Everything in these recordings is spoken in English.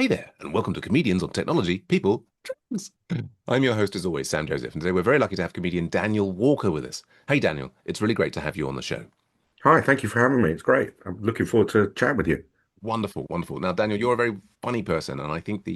Hey there, and welcome to Comedians on Technology, People, Trends. I'm your host, as always, Sam Joseph, and today we're very lucky to have comedian Daniel Walker with us. Hey, Daniel, it's really great to have you on the show. Hi, thank you for having me. It's great. I'm looking forward to chatting with you. Wonderful, wonderful. Now, Daniel, you're a very funny person, and I think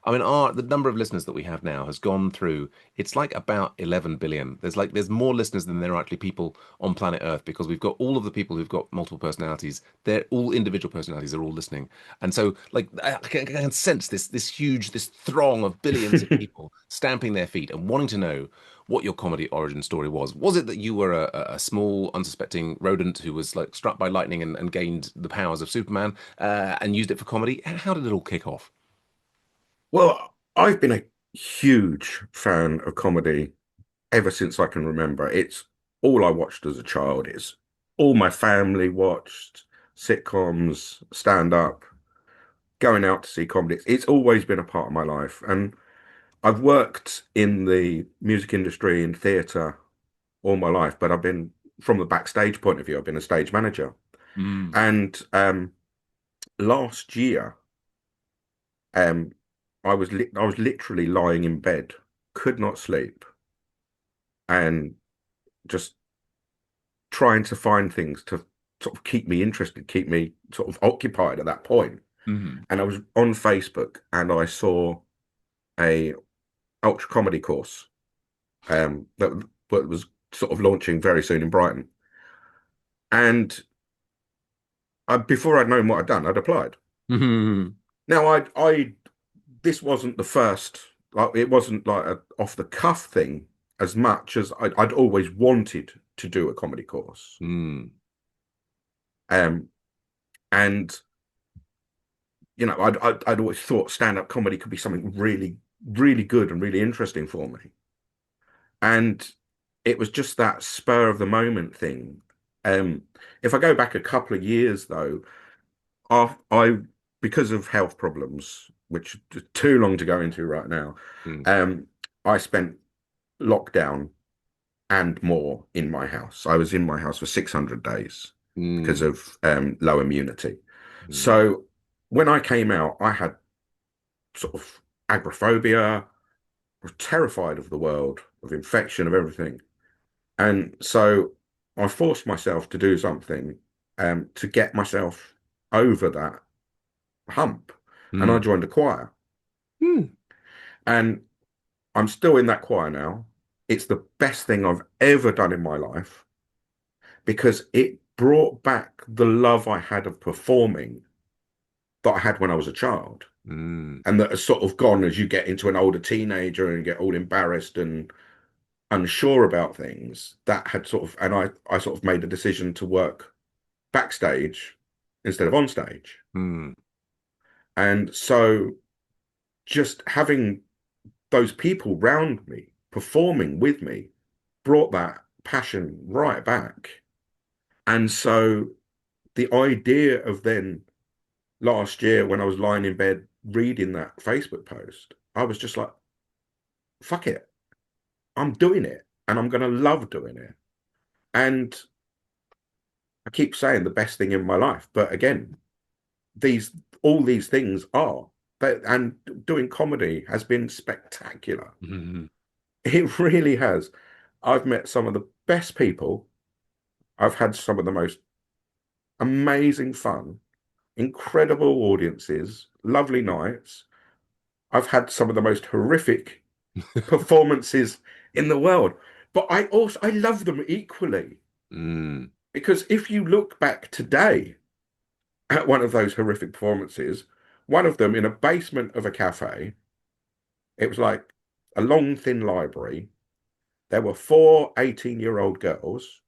I mean, the number of listeners that we have now has gone through. It's like about 11 billion. There's more listeners than there are actually people on planet Earth because we've got all of the people who've got multiple personalities. They're all individual personalities. They're all listening, and so like I can sense this huge this throng of billions of people stamping their feet and wanting to know what your comedy origin story was. Was it that you were a small, unsuspecting rodent who was like struck by lightning and gained the powers of Superman and used it for comedy? How did it all kick off? Well, I've been a huge fan of comedy ever since I can remember. It's all I watched as a child. It's all my family watched, sitcoms, stand up, going out to see comedy. It's always been a part of my life. And I've worked in the music industry and theatre all my life, but I've been, from the backstage point of view, I've been a stage manager. Mm. And last year, Um, I was literally lying in bed, could not sleep, and just trying to find things to sort of keep me interested, keep me sort of occupied at that point. Hmm. And I was on Facebook and I saw a ultra comedy course that was sort of launching very soon in Brighton. And before I'd known what I'd done, I'd applied. Hmm. Now I this wasn't the first, like it wasn't like a off the cuff thing as much as I'd always wanted to do a comedy course. Mm. Um, and I'd always thought stand-up comedy could be something really, really good and really interesting for me. And it was just that spur of the moment thing. Um, if I go back a couple of years though, I because of health problems, which is too long to go into right now, Mm. um, I spent lockdown and more in my house. I was in my house for 600 days because Mm. of low immunity. Mm. So when I came out, I had sort of agoraphobia, was terrified of the world, of infection, of everything. And so I forced myself to do something to get myself over that hump. And I Mm. joined a choir. Mm. And I'm still in that choir now. It's the best thing I've ever done in my life because it brought back the love I had of performing that I had when I was a child. Mm. And that has sort of gone as you get into an older teenager and get all embarrassed and unsure about things. That had sort of, and I sort of made a decision to work backstage instead of on stage. Mm. And so just having those people round me performing with me brought that passion right back. And so the idea of then last year when I was lying in bed reading that Facebook post, I was just like, fuck it. I'm doing it and I'm going to love doing it. And I keep saying the best thing in my life. But again, these, all these things are, and doing comedy has been spectacular. Mm. It really has. I've met some of the best people. I've had some of the most amazing fun, incredible audiences, lovely nights. I've had some of the most horrific performances in the world, but I love them equally Mm. because if you look back today at one of those horrific performances, one of them in a basement of a cafe, it was like a long, thin library. There were four 18-year-old girls,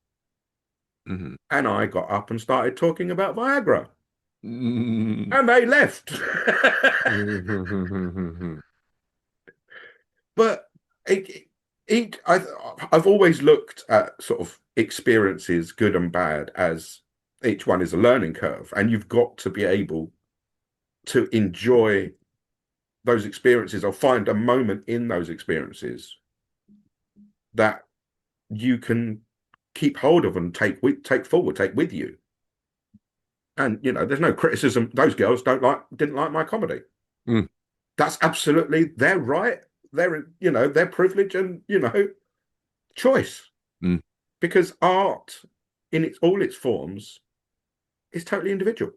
Mm. and I got up and started talking about Viagra, Mm. and they left. Mm. But it, I've always looked at sort of experiences, good and bad, as each one is a learning curve, and you've got to be able to enjoy those experiences or find a moment in those experiences that you can keep hold of and take forward, take with you. And there's no criticism. Those girls didn't like my comedy. Mm, That's absolutely their right, their privilege and, choice. mm. Because art in all its forms is totally individual.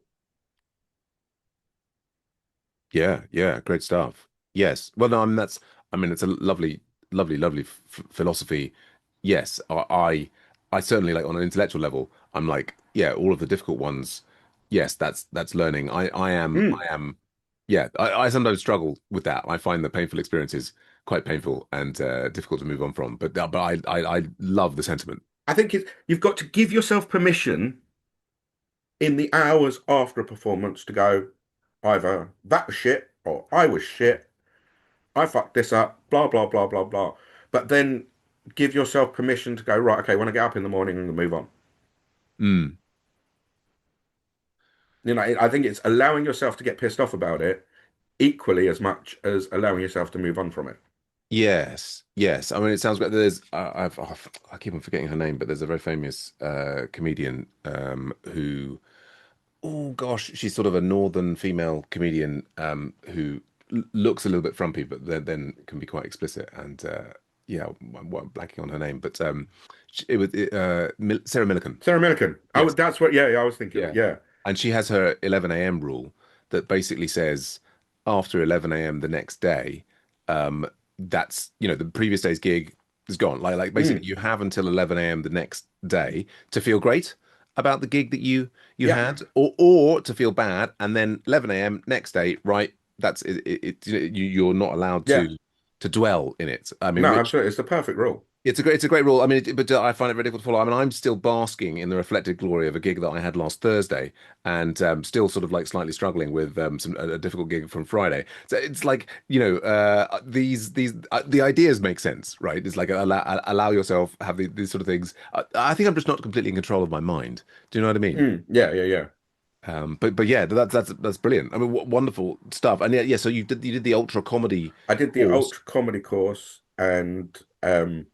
Yeah, yeah, great stuff. Yes. Well, no, I mean I mean, it's a lovely, lovely, lovely f philosophy. Yes, I certainly like on an intellectual level, I'm like, yeah, all of the difficult ones. Yes, that's learning. Mm. I am, yeah. I sometimes struggle with that. I find the painful experiences quite painful and difficult to move on from. But I love the sentiment. I think you've got to give yourself permission in the hours after a performance to go, either that was shit or I was shit. I fucked this up, blah, blah, blah, blah, blah. But then give yourself permission to go, right, okay, when I get up in the morning, I'm going to move on. Mm. I think it's allowing yourself to get pissed off about it equally as much as allowing yourself to move on from it. Yes, yes. I mean, it sounds great. There's, I keep on forgetting her name, but there's a very famous comedian who, oh gosh, she's sort of a northern female comedian who looks a little bit frumpy, but then can be quite explicit. And yeah, I'm blanking on her name, but it was Sarah Millican. Sarah Millican. Yes, That's what, yeah, I was thinking of. yeah. Yeah. And she has her 11 a.m. rule that basically says after 11 a.m. the next day, that's, the previous day's gig is gone. Like basically Mm. you have until 11 a.m. the next day to feel great about the gig that you Yeah. had, or to feel bad, and then 11 a.m. next day, right? That's it, you're not allowed Yeah. to dwell in it. I mean, No, which absolutely. It's the perfect rule. it's a great rule. I mean, but I find it very difficult to follow. I mean, I'm still basking in the reflected glory of a gig that I had last Thursday, and still sort of like slightly struggling with a difficult gig from Friday. So it's like these the ideas make sense, right? It's like allow yourself have these sort of things. I think I'm just not completely in control of my mind. Do you know what I mean? Mm. Yeah, yeah, yeah. But yeah, that's brilliant. I mean, wonderful stuff. And yeah, yeah. So you did the ultra comedy I did the course. ultra comedy course and an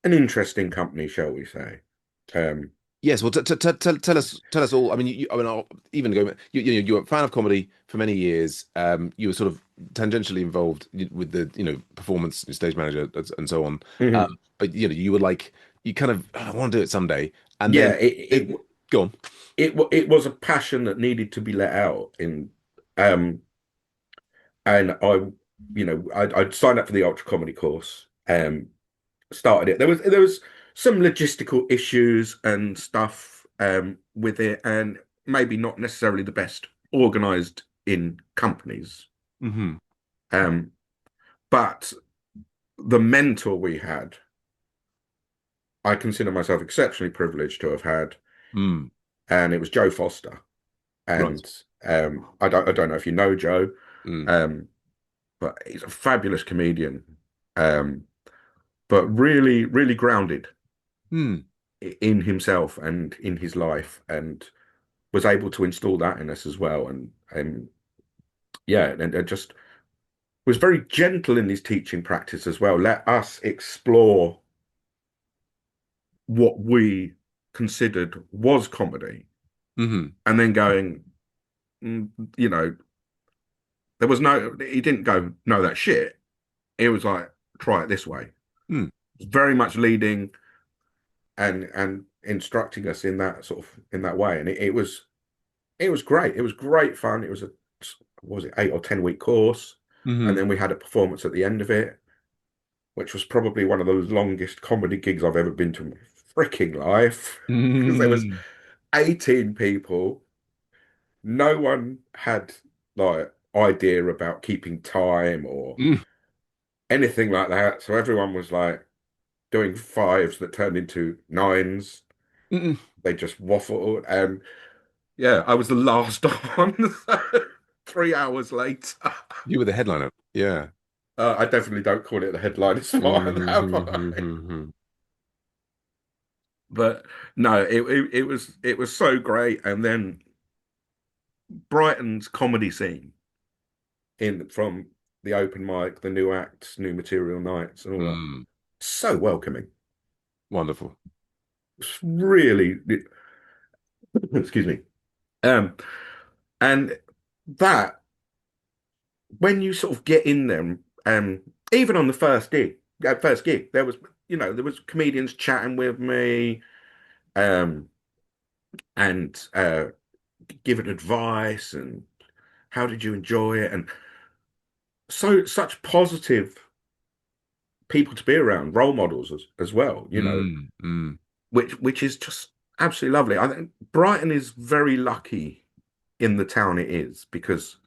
interesting company, shall we say. Um, Yes, well, tell us all. I mean, I mean, even going, you were a fan of comedy for many years. You were sort of tangentially involved with the performance, stage manager, and so on. mhm. But you were like, you kind of, I want to do it someday, and Yeah, then go on. it was a passion that needed to be let out um, and I'd signed up for the ultra comedy course, started it. There was some logistical issues and stuff with it, and maybe not necessarily the best organized in companies. Hmm. Um, but the mentor we had, I consider myself exceptionally privileged to have had, Mm, and it was Joe Foster. right. And I don't know if you know Joe, Mm, um, but he's a fabulous comedian, um, but really, really grounded mm, in himself and in his life, and was able to install that in us as well. And yeah, and just was very gentle in his teaching practice as well. Let us explore what we considered was comedy, hmm. and then going, mm, you know, there was no, he didn't go, no, that's shit. It was like, try it this way. Mm, Very much leading and instructing us in that sort of in that way. And it was great. It was great fun. It was a what was it, 8 or 10 week course. And hmm. then we had a performance at the end of it, which was probably one of the longest comedy gigs I've ever been to in my freaking life. Because there was Mm, 18 people. No one had like idea about keeping time or mm, anything like that. So everyone was like doing fives that turned into nines. mm. They just waffled. And yeah, I was the last on. So 3 hours later. You were the headliner. Yeah. I definitely don't call it the headline spot, have I? Mm-hmm. But no, it was so great. And then Brighton's comedy scene in from the open mic, the new acts, new material nights, and all that, Mm, so welcoming. wonderful. It's really, excuse me. Um, and that when you sort of get in them, even on the first gig, there was, there was comedians chatting with me, um, and giving advice and how did you enjoy it, and such positive people to be around, role models as well, Mm, mm, which is just absolutely lovely. I think Brighton is very lucky in the town it is because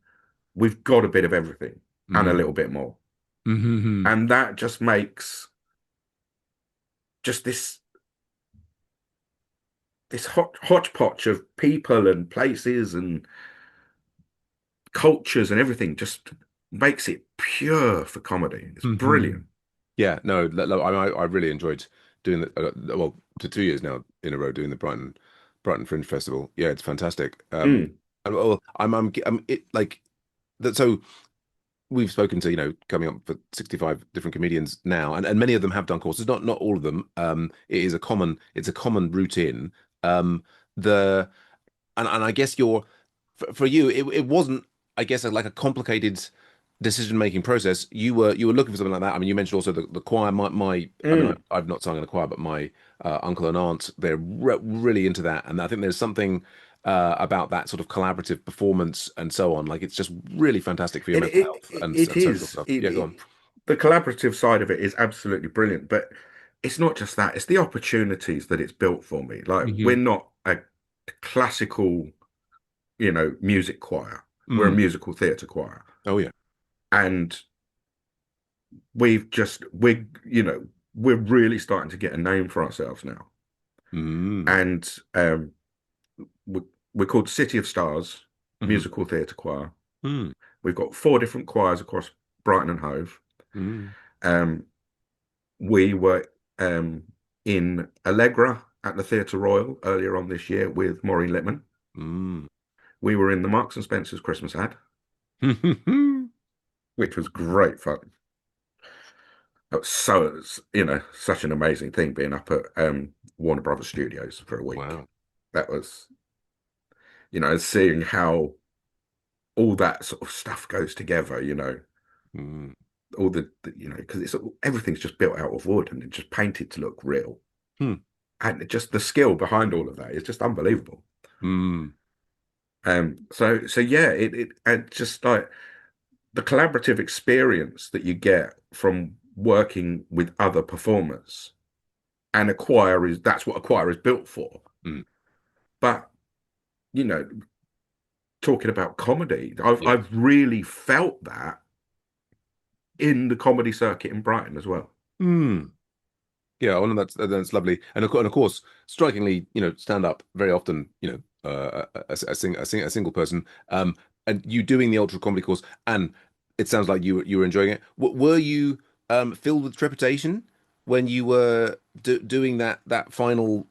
we've got a bit of everything and a mm, little bit more. mm, And that just makes just this hodgepodge of people and places and cultures and everything just makes it pure for comedy. It's mm. brilliant. Yeah, no, I really enjoyed doing the well to 2 years now in a row doing the Brighton Fringe Festival. Yeah, it's fantastic. Mm, Well, I'm it like that. So we've spoken to, coming up for 65 different comedians now, and many of them have done courses, not all of them. It's a common routine. The and I guess for you, it wasn't, I guess, like a complicated decision-making process. You were looking for something like that. I mean, you mentioned also the choir. I mean, mm. I've not sung in a choir, but my uncle and aunt, they're really into that, and I think there's something about that sort of collaborative performance and so on. Like, it's just really fantastic for your It mental it health it and it social is. stuff. Yeah, go on. The collaborative side of it is absolutely brilliant, but it's not just that, it's the opportunities that it's built for me. Like we're Hmm. not a classical, music choir. We're a Mm. musical theatre choir. Oh yeah. And we're really starting to get a name for ourselves now. Mm. And we're, we're called City of Stars Hmm. Musical Theatre Choir. Mm. We've got 4 different choirs across Brighton and Hove. Mm. Um, we were um, in Allegra at the Theatre Royal earlier on this year with Maureen Lipman. Mm. We were in the Marks and Spencer's Christmas ad, which was great fun. It was such an amazing thing being up at Warner Brothers Studios for a week. Wow. That was, seeing how all that sort of stuff goes together, Mm. all because everything's just built out of wood and it's just painted to look real. Hmm. And just the skill behind all of that is just unbelievable. Mm. So yeah, it and just like the collaborative experience that you get from working with other performers, and a choir that's what a choir is built for. Mm. But you know, talking about comedy, Yeah. I've really felt that in the comedy circuit in Brighton as well. Mm. Yeah, well, that's lovely, and of course, strikingly, stand up very often, a single person, and you doing the ultra comedy course, and it sounds like you were enjoying it. Were you filled with trepidation when you were doing that final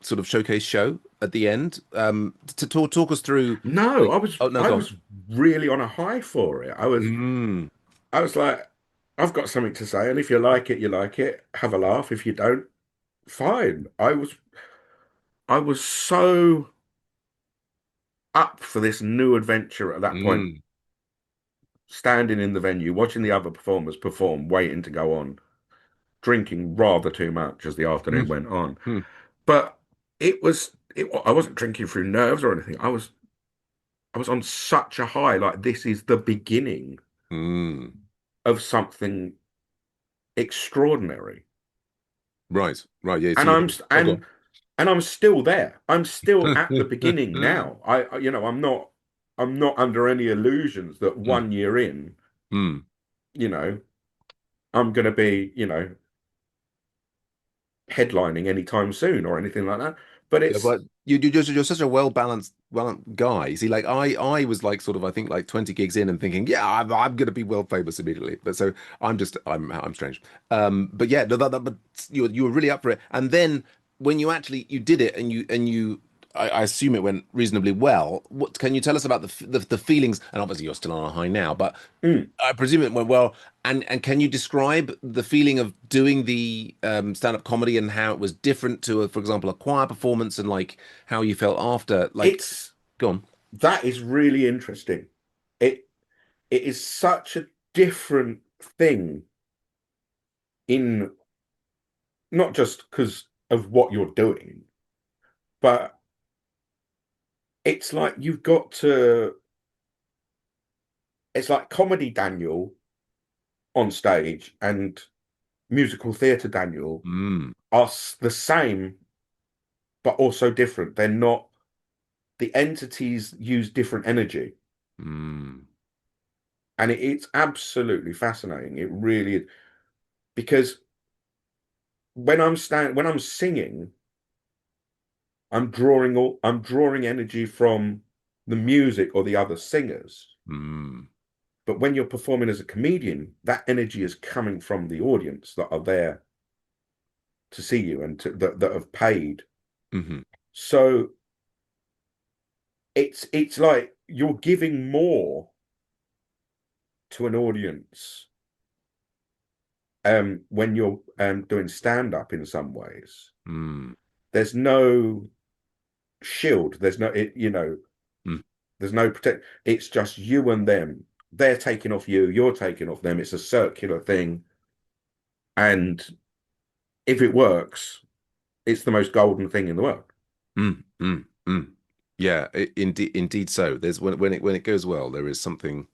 sort of showcase show at the end? To talk us through, No, like, oh no, I go on. was really on a high for it. Mm, I was like, I've got something to say, and if you like it, you like it. Have a laugh. If you don't, fine. I was so up for this new adventure at that point, mm, standing in the venue, watching the other performers perform, waiting to go on, drinking rather too much as the afternoon mm, went on. mm, But I wasn't drinking through nerves or anything. I was on such a high, like this is the beginning mm. of something extraordinary. Right, right, yeah. So And you I'm were, oh, go and I'm still there. I'm still at the beginning on. now. I'm not under any illusions that Mm, 1 year in, mm. you know, I'm going to be, headlining anytime soon or anything like that. But Yeah, it's but you're such a well balanced guy. See, like I was like sort of, I think, like 20 gigs in and thinking, yeah, I'm gonna be world famous immediately. But so I'm strange. But yeah, no, but you were really up for it. And then when you did it and I assume it went reasonably well. What can you tell us about the feelings? And obviously you're still on a high now, but mm, I presume it went well. And can you describe the feeling of doing the stand-up comedy and how it was different to, for example, a choir performance, and like how you felt after? Like, it's go on. that is really interesting. It it is such a different thing in not just because of what you're doing, but it's like you've got to. It's like comedy Daniel on stage and musical theatre Daniel Mm, are the same, but also different. They're not, the entities use different energy. mm, And it's absolutely fascinating. It really is. Because when I'm singing, I'm drawing energy from the music or the other singers. mm, But when you're performing as a comedian, that energy is coming from the audience that are there to see you and that have paid. hmm So it's like you're giving more to an audience when you're doing stand up in some ways. mm, There's no shield. There's no mm, there's no protect. It's just you and them. They're taking off you, you're taking off them. It's a circular thing. And if it works, it's the most golden thing in the world. mm. Yeah, indeed so. There's when it goes well, there is something.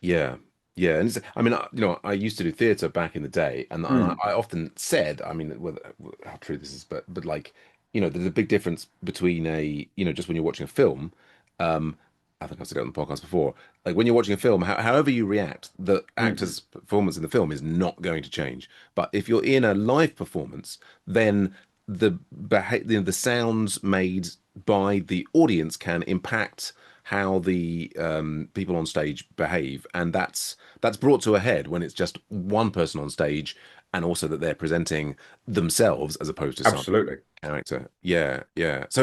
Yeah, yeah, and I mean, I used to do theatre back in the day, and Mm, I often said, I mean, whether how true this is, but like, there's a big difference between just when you're watching a film. Um, I think I've said it on the podcast before. Like when you're watching a film, however you react, the mm, actor's performance in the film is not going to change. But if you're in a live performance, then the sounds made by the audience can impact how the people on stage behave, and that's brought to a head when it's just one person on stage, and also that they're presenting themselves as opposed to some absolutely. character. Yeah, yeah. So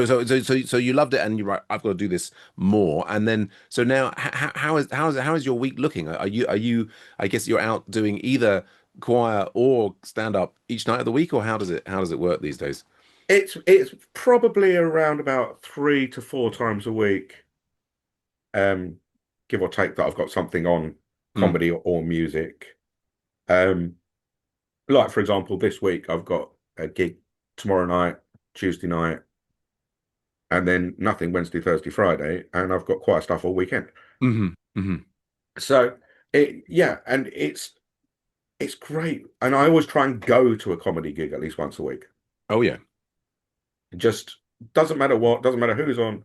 you loved it, and you're right. I've got to do this more. And then so now, how is your week looking? Are you? I guess you're out doing either choir or stand up each night of the week, or how does it work these days? It's probably around about 3 to 4 times a week, um, give or take that I've got something on Mm, comedy or music. Um, like for example, this week I've got a gig tomorrow night, Tuesday night, and then nothing Wednesday, Thursday, Friday, and I've got quite stuff all weekend. hmm hmm So yeah, and it's great. And I always try and go to a comedy gig at least once a week. Oh yeah. It just doesn't matter what, doesn't matter who's on,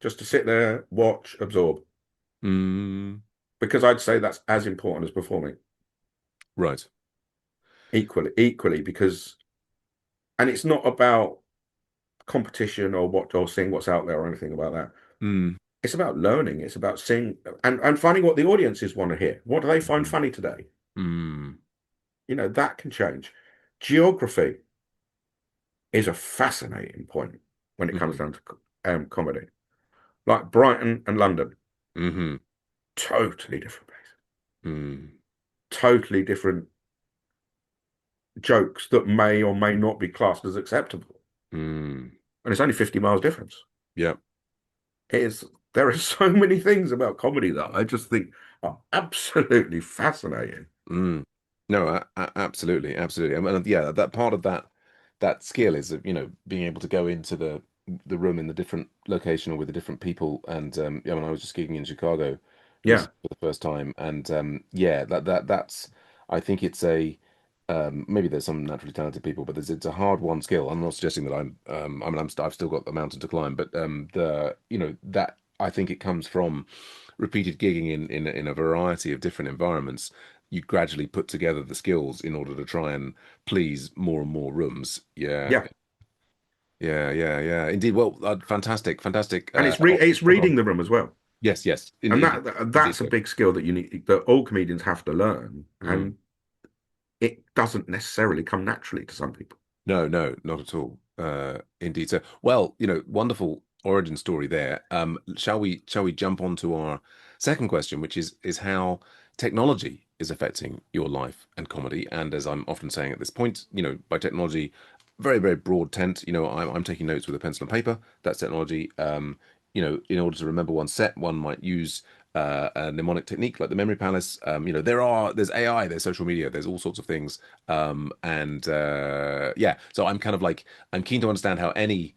just to sit there, watch, absorb. Mm, Because I'd say that's as important as performing. right. Equally, because and it's not about competition or what or seeing what's out there or anything about that. Mm, It's about learning. It's about seeing and finding what the audiences want to hear. What do they find mm, funny today? mm, That can change. Geography is a fascinating point when it comes mhm, down to comedy. Like Brighton and London, mhm, totally different places, mm, totally different jokes that may or may not be classed as acceptable. mm. And it's only 50 miles difference. Yeah. It is, there are so many things about comedy that I just think are absolutely fascinating. Mm. No, absolutely, absolutely. I mean, yeah, that part of that skill is, being able to go into the room in the different location or with the different people. And yeah, when I was just gigging in Chicago Yeah, recently for the first time, and yeah, that's I think it's a maybe there's some naturally talented people, but it's a hard won skill. I'm not suggesting that I mean, I've still got the mountain to climb, but that I think it comes from repeated gigging in a variety of different environments. You gradually put together the skills in order to try and please more and more rooms. Yeah, yeah. yeah, yeah, yeah. Indeed. Well, fantastic, fantastic. And it's Oh, go on. reading the room as well. Yes, yes, And indeed, indeed. that's a big skill that you need that all comedians have to learn. Mm. And it doesn't necessarily come naturally to some people. No, no, not at all. Indeed. So, well, wonderful origin story there. Shall we jump on to our second question, which is how technology is affecting your life and comedy? And as I'm often saying at this point, by technology, very, very broad tent. I'm taking notes with a pencil and paper. That's technology. in order to remember one set, one might use a mnemonic technique like the Memory Palace. There's AI, there's social media, there's all sorts of things. And yeah, so I'm kind of like I'm keen to understand how any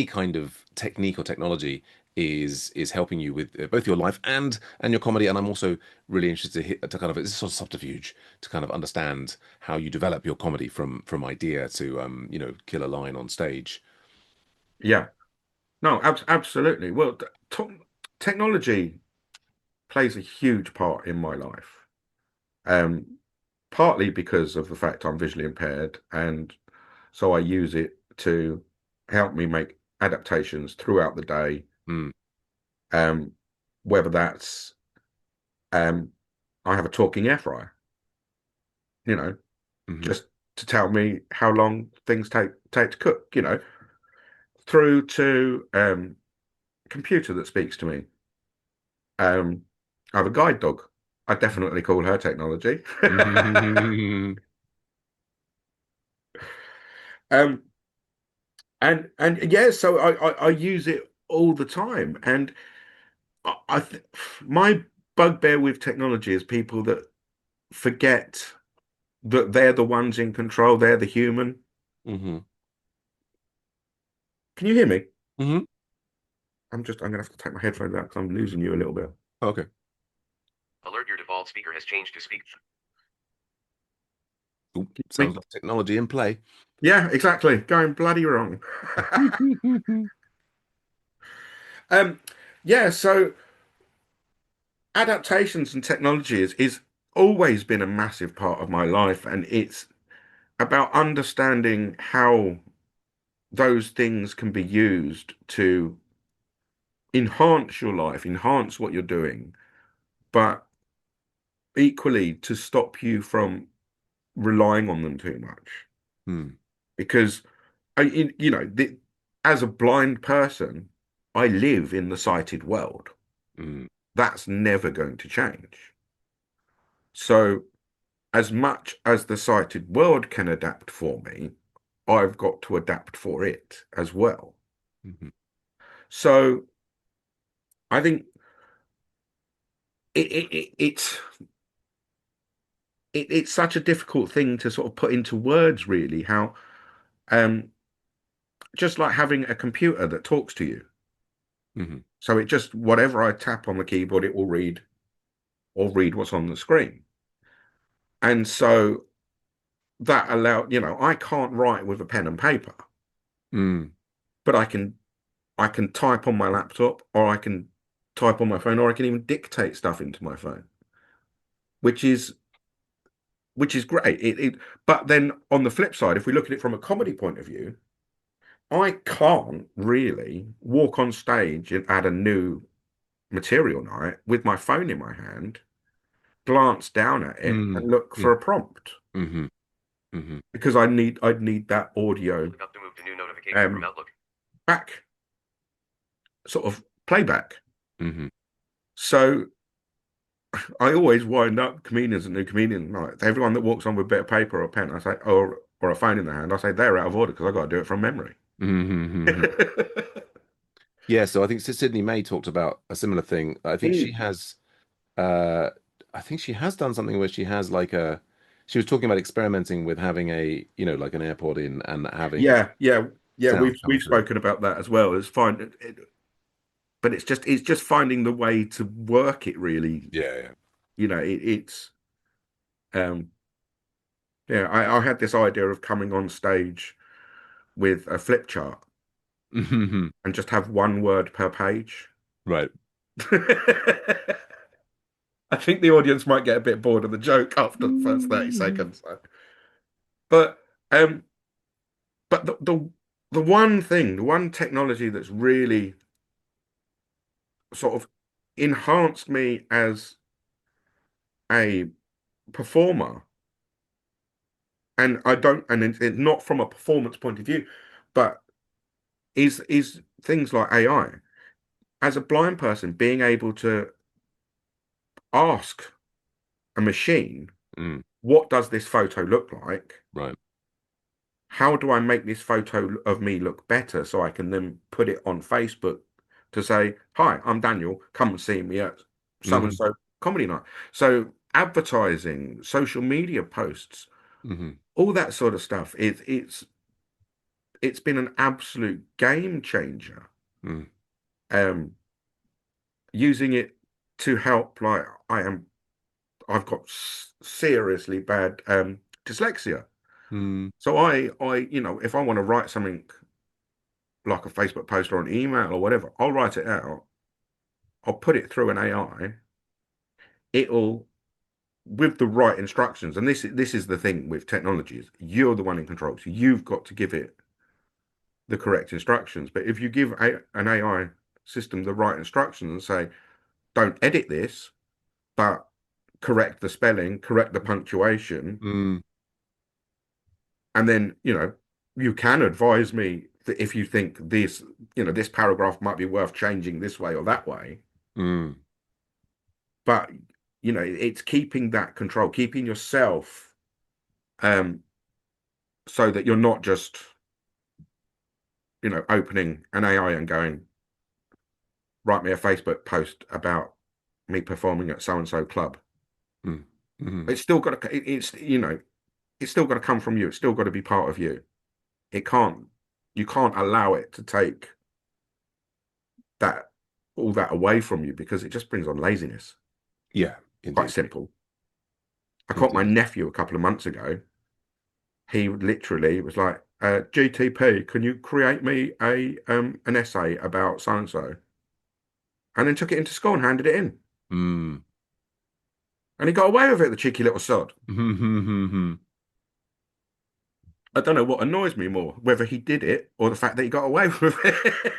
kind of technique or technology is helping you with both your life and your comedy. And I'm also really interested to kind of it's a sort of subterfuge to kind of understand how you develop your comedy from idea to kill a line on stage. Yeah. No, absolutely. Well, technology plays a huge part in my life. Um, Partly because of the fact I'm visually impaired, and so I use it to help me make adaptations throughout the day. Mm, Um, Whether that's um, I have a talking air fryer, you know, hmm just to tell me how long things take to cook, through to computer that speaks to me. Um, I have a guide dog. I definitely call her technology. Um, and yeah, so I use it all the time, and I th my bugbear with technology is people that forget that they're the ones in control. They're the human. hmm Can you hear me? hmm I'm gonna have to take my headphones out because I'm losing you a little bit. Okay. Alert, your default speaker has changed to speak. Ooh, Me? sounds like technology in play. Yeah, exactly. Going bloody wrong. Um, yeah, so adaptations and technology is always been a massive part of my life, and it's about understanding how those things can be used to enhance your life, enhance what you're doing, but equally to stop you from relying on them too much. Hmm. Because as a blind person, I live in the sighted world. Mm. That's never going to change. So, as much as the sighted world can adapt for me, I've got to adapt for it as well. Mhm. So, I think it's it's such a difficult thing to sort of put into words, really. How um, just like having a computer that talks to you. Mhm. So it just whatever I tap on the keyboard, it will read or read what's on the screen. And so that allowed, I can't write with a pen and paper, Mm. but I can type on my laptop, or I can type on my phone, or I can even dictate stuff into my phone, which is which is great. But then on the flip side, if we look at it from a comedy point of view, I can't really walk on stage at a new material night with my phone in my hand, glance down at it, Mm. and look Mm. for a prompt Mhm. Mhm. because I'd need that audio About to move to new notification from um Outlook. back, sort of playback. Mhm. So I always wind up comedians and new comedians like everyone that walks on with a bit of paper or a pen, I say, or a phone in their hand, I say they're out of order because I've got to do it from memory. Mhm. Yeah, so I think Sydney May talked about a similar thing. Uh I think she has done something where she has like a she was talking about experimenting with having like an AirPod in and having Yeah, yeah, yeah. sound coming We've through. spoken about that as well. It's fine, but it's just finding the way to work it really. Yeah, It's um yeah. I had this idea of coming on stage with a flip chart yeah. and just have one word per page. Right. I think the audience might get a bit bored of the joke after the first 30 seconds. But um but the one thing, the one technology that's really sort of enhanced me as a performer, and I don't, and it's not from a performance point of view, but is things like AI. As a blind person, being able to ask a machine, Mm. what does this photo look like? Right. How do I make this photo of me look better so I can then put it on Facebook to say, "Hi, I'm Daniel. Come and see me at so and Hmm. so comedy night." So advertising, social media posts, Hmm. all that sort of stuff. It's been an absolute game changer. Mm. Um, Using it to help, like I've got seriously bad dyslexia. Mm. So if I want to write something like a Facebook post or an email or whatever, I'll write it out. I'll put it through an AI. It'll, with the right instructions, and this is the thing with technology is you're the one in control. So you've got to give it the correct instructions. But if you give an AI system the right instructions and say, don't edit this, but correct the spelling, correct the punctuation, Mm. and then, you can advise me that if you think this paragraph might be worth changing this way or that way. Mm. But, it's keeping that control, keeping yourself, um, so that you're not just, opening an AI and going, write me a Facebook post about me performing at so and so club. Mm. Mm. It's still got to, it's still got to come from you. It's still got to be part of you. It can't, you can't allow it to take that all that away from you because it just brings on laziness. Yeah, Quite indeed. simple. I caught my Indeed. nephew a couple of months ago. He literally was like, GTP, can you create me an essay about so and so? And then took it into school and handed it in. Mm. And he got away with it, the cheeky little sod. I don't know what annoys me more, whether he did it or the fact that he got away with it.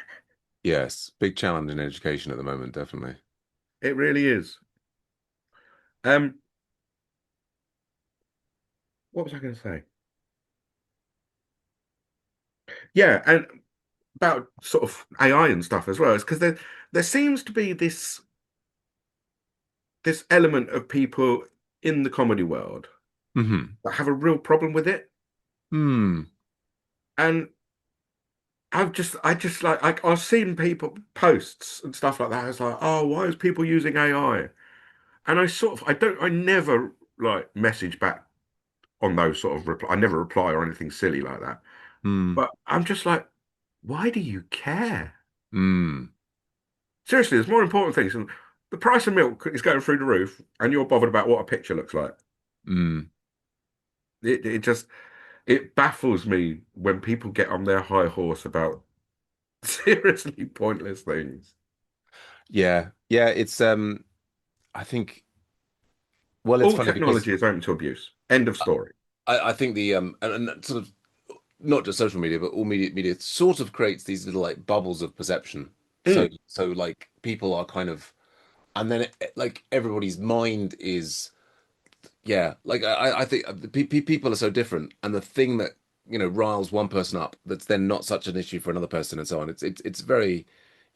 Yes, big challenge in education at the moment, definitely. It really is. Um, what was I going to say? Yeah, and about sort of AI and stuff as well, is because there seems to be this element of people in the comedy world Hmm. that have a real problem with it. Hmm. And I just like I've seen people posts and stuff like that. It's like, oh, why is people using AI? And I never like message back on those sort of reply. I never reply or anything silly like that. Hmm. But I'm just like, why do you care? Hmm. Seriously, there's more important things. And the price of milk is going through the roof, and you're bothered about what a picture looks like. Hmm. It baffles me when people get on their high horse about seriously pointless things. Yeah. Yeah, it's I think well, it's All funny because technology is open to abuse. End of story. I think the and sort of not just social media, but all media sort of creates these little like bubbles of perception. So Mm, so like people are kind of and then like everybody's mind is yeah, like I think people are so different, and the thing that riles one person up that's then not such an issue for another person, and so on. It's very,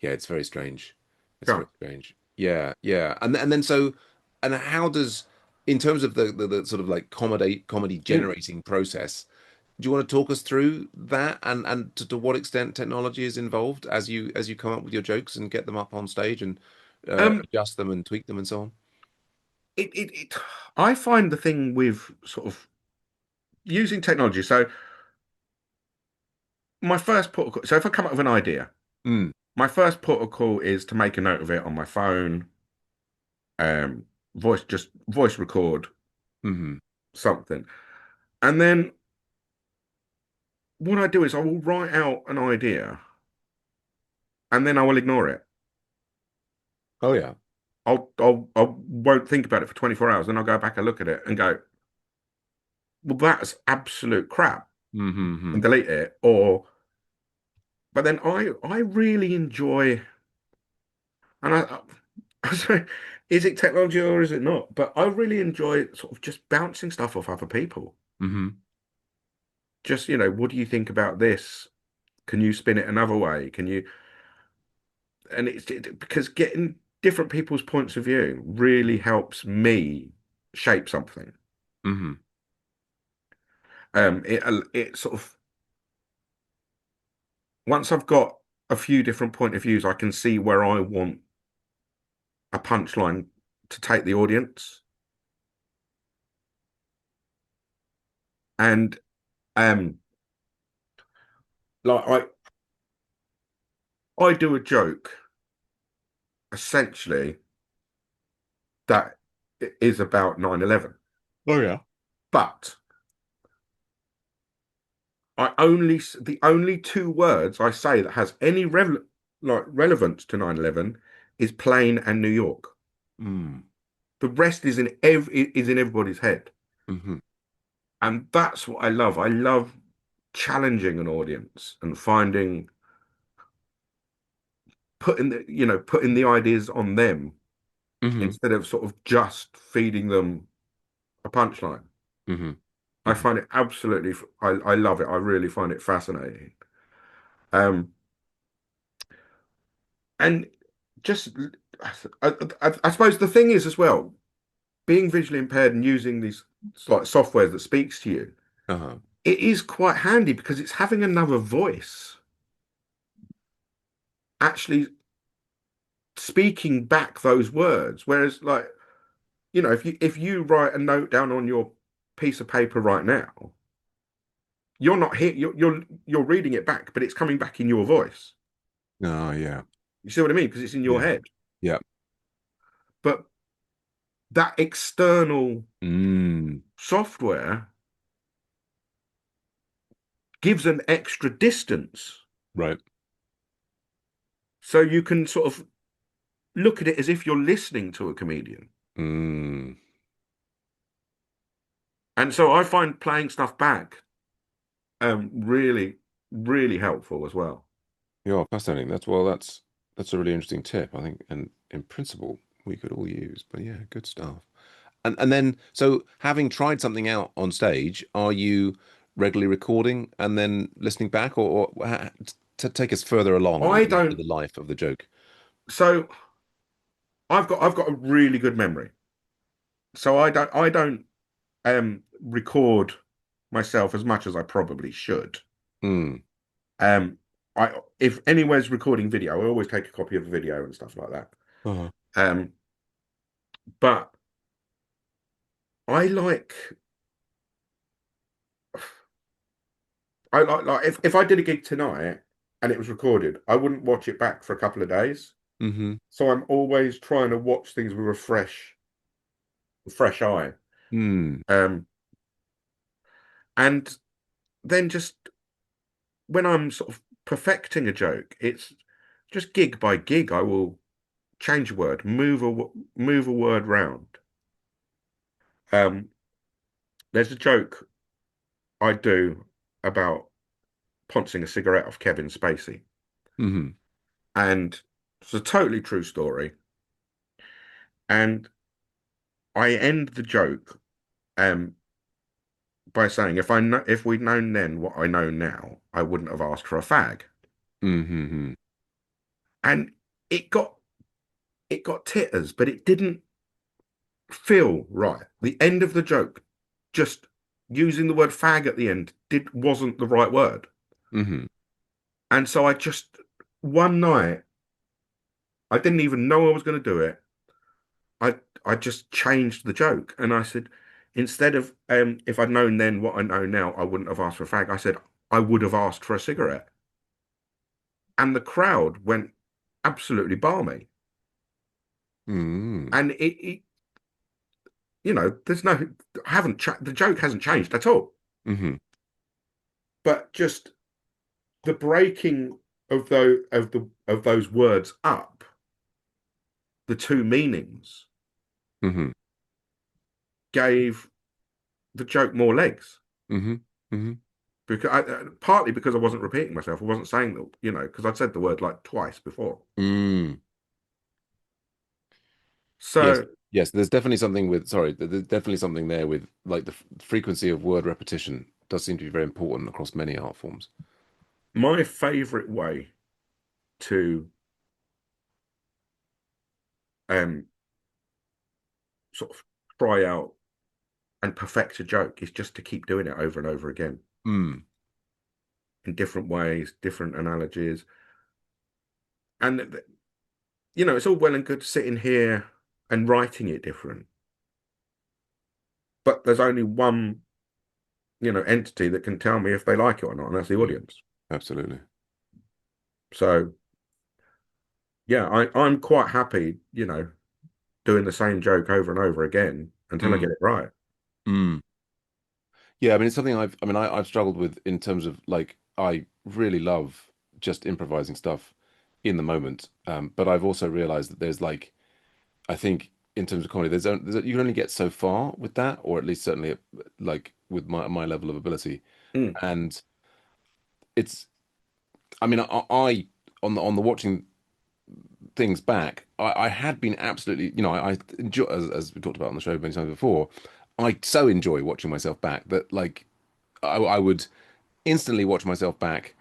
yeah, it's very strange. It's yeah. very strange. Yeah, yeah, and then so, and how does in terms of the sort of like comedy Mm. generating process? Do you want to talk us through that and to what extent technology is involved as you come up with your jokes and get them up on stage and Um, adjust them and tweak them and so on? it I find the thing with sort of using technology. So my first port of call, so if I come up with an idea, Mm. my first port of call is to make a note of it on my phone, um, voice record Hmm. something. And then what I do is I will write out an idea and then I will ignore it. Oh yeah. I won't think about it for 24 hours. Then I'll go back and look at it and go, well, that's absolute crap, and Hmm. delete it. But then I really enjoy, and I say, is it technology or is it not? But I really enjoy sort of just bouncing stuff off other people. Hmm. Just, what do you think about this? Can you spin it another way? Can you? And because getting different people's points of view really helps me shape something. Hmm. It sort of once I've got a few different point of views. I can see where I want a punchline to take the audience. And like I do a joke essentially that is about 9/11. Oh yeah. But the only two words I say that has any relevance to 9/11 is plane and New York. Mm. The rest is in everybody's head. Mm-hmm. And that's what I love. I love challenging an audience and putting the ideas on them Mm-hmm. instead of sort of just feeding them a punchline. Mm-hmm. I Mm-hmm. find it absolutely, I love it. I really find it fascinating. Um, and just, I suppose the thing is as well, being visually impaired and using these like softwares that speaks to you, Uh-huh. it is quite handy because it's having another voice actually speaking back those words. Whereas, like, if you write a note down on your piece of paper right now, you're not here. You're reading it back, but it's coming back in your voice. Oh yeah. You see what I mean? Because it's in your Yeah. head. Yeah. But that external Mm. software gives an extra distance, Right. so you can sort of look at it as if you're listening to a comedian. Mm. And so I find playing stuff back really, really helpful as well. Yeah, fascinating. That's a really interesting tip, I think, and in principle we could all use. But yeah, good stuff. And then so having tried something out on stage, are you regularly recording and then listening back, or to take us further along I into don't. the life of the joke? So I've got a really good memory. So I don't record myself as much as I probably should. Mm. Um, if anywhere's recording video, I always take a copy of the video and stuff like that. Uh-huh. Um, but I like like if I did a gig tonight and it was recorded, I wouldn't watch it back for a couple of days. Mm-hmm. So I'm always trying to watch things with a fresh eye. Mm. Um, and then just when I'm sort of perfecting a joke, it's just gig by gig. I will change a word, move a word round. Um, there's a joke I do about pouncing a cigarette off Kevin Spacey, Mm-hmm. and it's a totally true story. And I end the joke by saying, if we'd known then what I know now, I wouldn't have asked for a fag. Mm-hmm. And it got titters, but it didn't feel right. The end of the joke, just using the word fag at the end, wasn't the right word. Mm-hmm. And so I just one night, I didn't even know I was going to do it. I I just changed the joke, and I said, instead of if I'd known then what I know now, I wouldn't have asked for a fag. I said I would have asked for a cigarette, and the crowd went absolutely balmy. Mm-hmm. And there's no, I haven't the joke hasn't changed at all. Mm-hmm. But just the breaking of those words up, the two meanings, Mm-hmm. gave the joke more legs. Mm-hmm. Mm-hmm. Because partly because I wasn't repeating myself, I wasn't saying that, because I'd said the word like twice before. Mm. Yes. So Yes, there's definitely something with, sorry, there's definitely something there with like the frequency of word repetition does seem to be very important across many art forms. my favorite way to um sort of try out and perfect a joke is just to keep doing it over and over again Mm. in different ways, different analogies. And you know, it's all well and good sitting here and writing it different, but there's only one, you know, entity that can tell me if they like it or not, and that's the Yeah, audience. absolutely. So yeah, I'm quite happy, you know, doing the same joke over and over again until I Mm, get it right. mm. Yeah, I mean, it's something I've struggled with in terms of like, I really love just improvising stuff in the moment. But I've also realized that there's like, I think in terms of comedy, you can only get so far with that, or at least certainly like with my level of ability. Mm, And it's, I mean, I on the watching things back, I had been absolutely, I enjoy, as we talked about on the show many times before, I so enjoy watching myself back that like I would instantly watch myself back,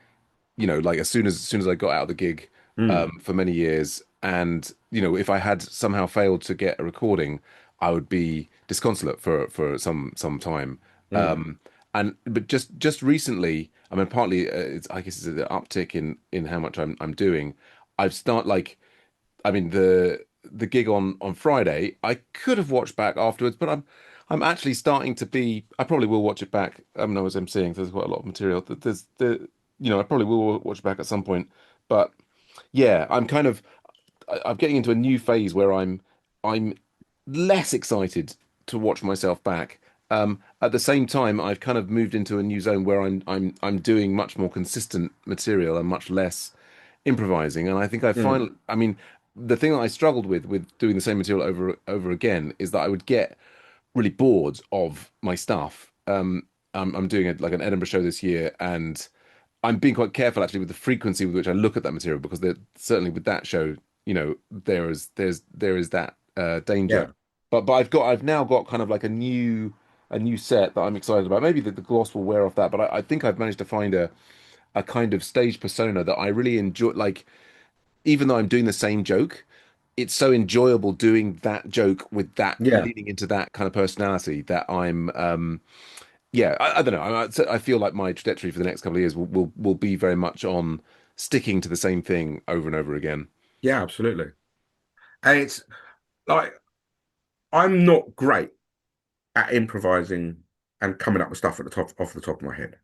like as soon as I got out of the gig mm, for many years, and if I had somehow failed to get a recording, I would be disconsolate for some time. mm, Um, and but just recently, I mean, partly I guess it's an uptick in how much I'm doing. I've start like I mean the gig on Friday, I could have watched back afterwards, but I'm actually starting to be. I probably will watch it back. I mean, I was emceeing, so there's quite a lot of material. I probably will watch it back at some point. But yeah, I'm getting into a new phase where I'm less excited to watch myself back. At the same time, I've kind of moved into a new zone where I'm doing much more consistent material and much less improvising. And I think mm. I mean, the thing that I struggled with doing the same material over again is that I would get really bored of my stuff. I'm doing like an Edinburgh show this year, and I'm being quite careful actually with the frequency with which I look at that material because certainly with that show, there is that danger. Yeah, But I've now got kind of like a new set that I'm excited about. Maybe the gloss will wear off that, but I think I've managed to find a kind of stage persona that I really enjoy. Like, even though I'm doing the same joke, it's so enjoyable doing that joke with that yeah, leaning into that kind of personality that yeah, I don't know. I feel like my trajectory for the next couple of years will be very much on sticking to the same thing over and over again. yeah, absolutely. And it's like I'm not great at improvising and coming up with stuff at the top off the top of my head.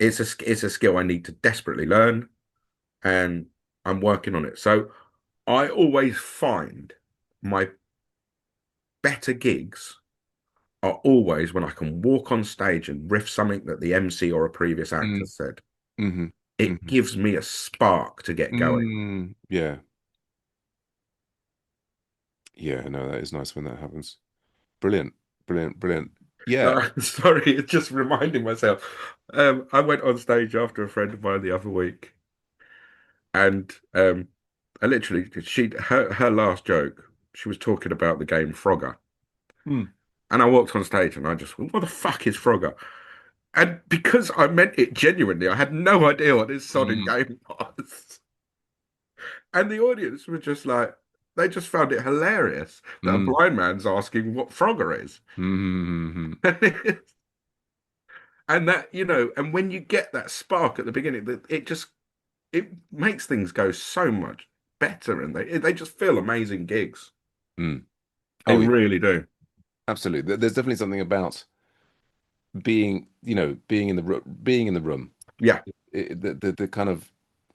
It's a skill I need to desperately learn, and I'm working on it. So I always find my better gigs are always when I can walk on stage and riff something that the MC or a previous actor Mm, said. hmm It hmm gives me a spark to get going. Yeah, yeah. No, that is nice when that happens. Brilliant, brilliant, brilliant. Yeah. Sorry, it's just reminding myself. I went on stage after a friend of mine the other week, and I literally her last joke. She was talking about the game Frogger, Mm, and I walked on stage and I just went, "What the fuck is Frogger?" And because I meant it genuinely, I had no idea what this sodding mm, game was. And the audience were just like, they just found it hilarious that a mm, blind man's asking what Frogger is. mm, And that, you know, and when you get that spark at the beginning, it just it makes things go so much better, and they just feel amazing gigs. mm. They Oh, yeah, really do. absolutely. There's definitely something about being in the room. Yeah. The kind of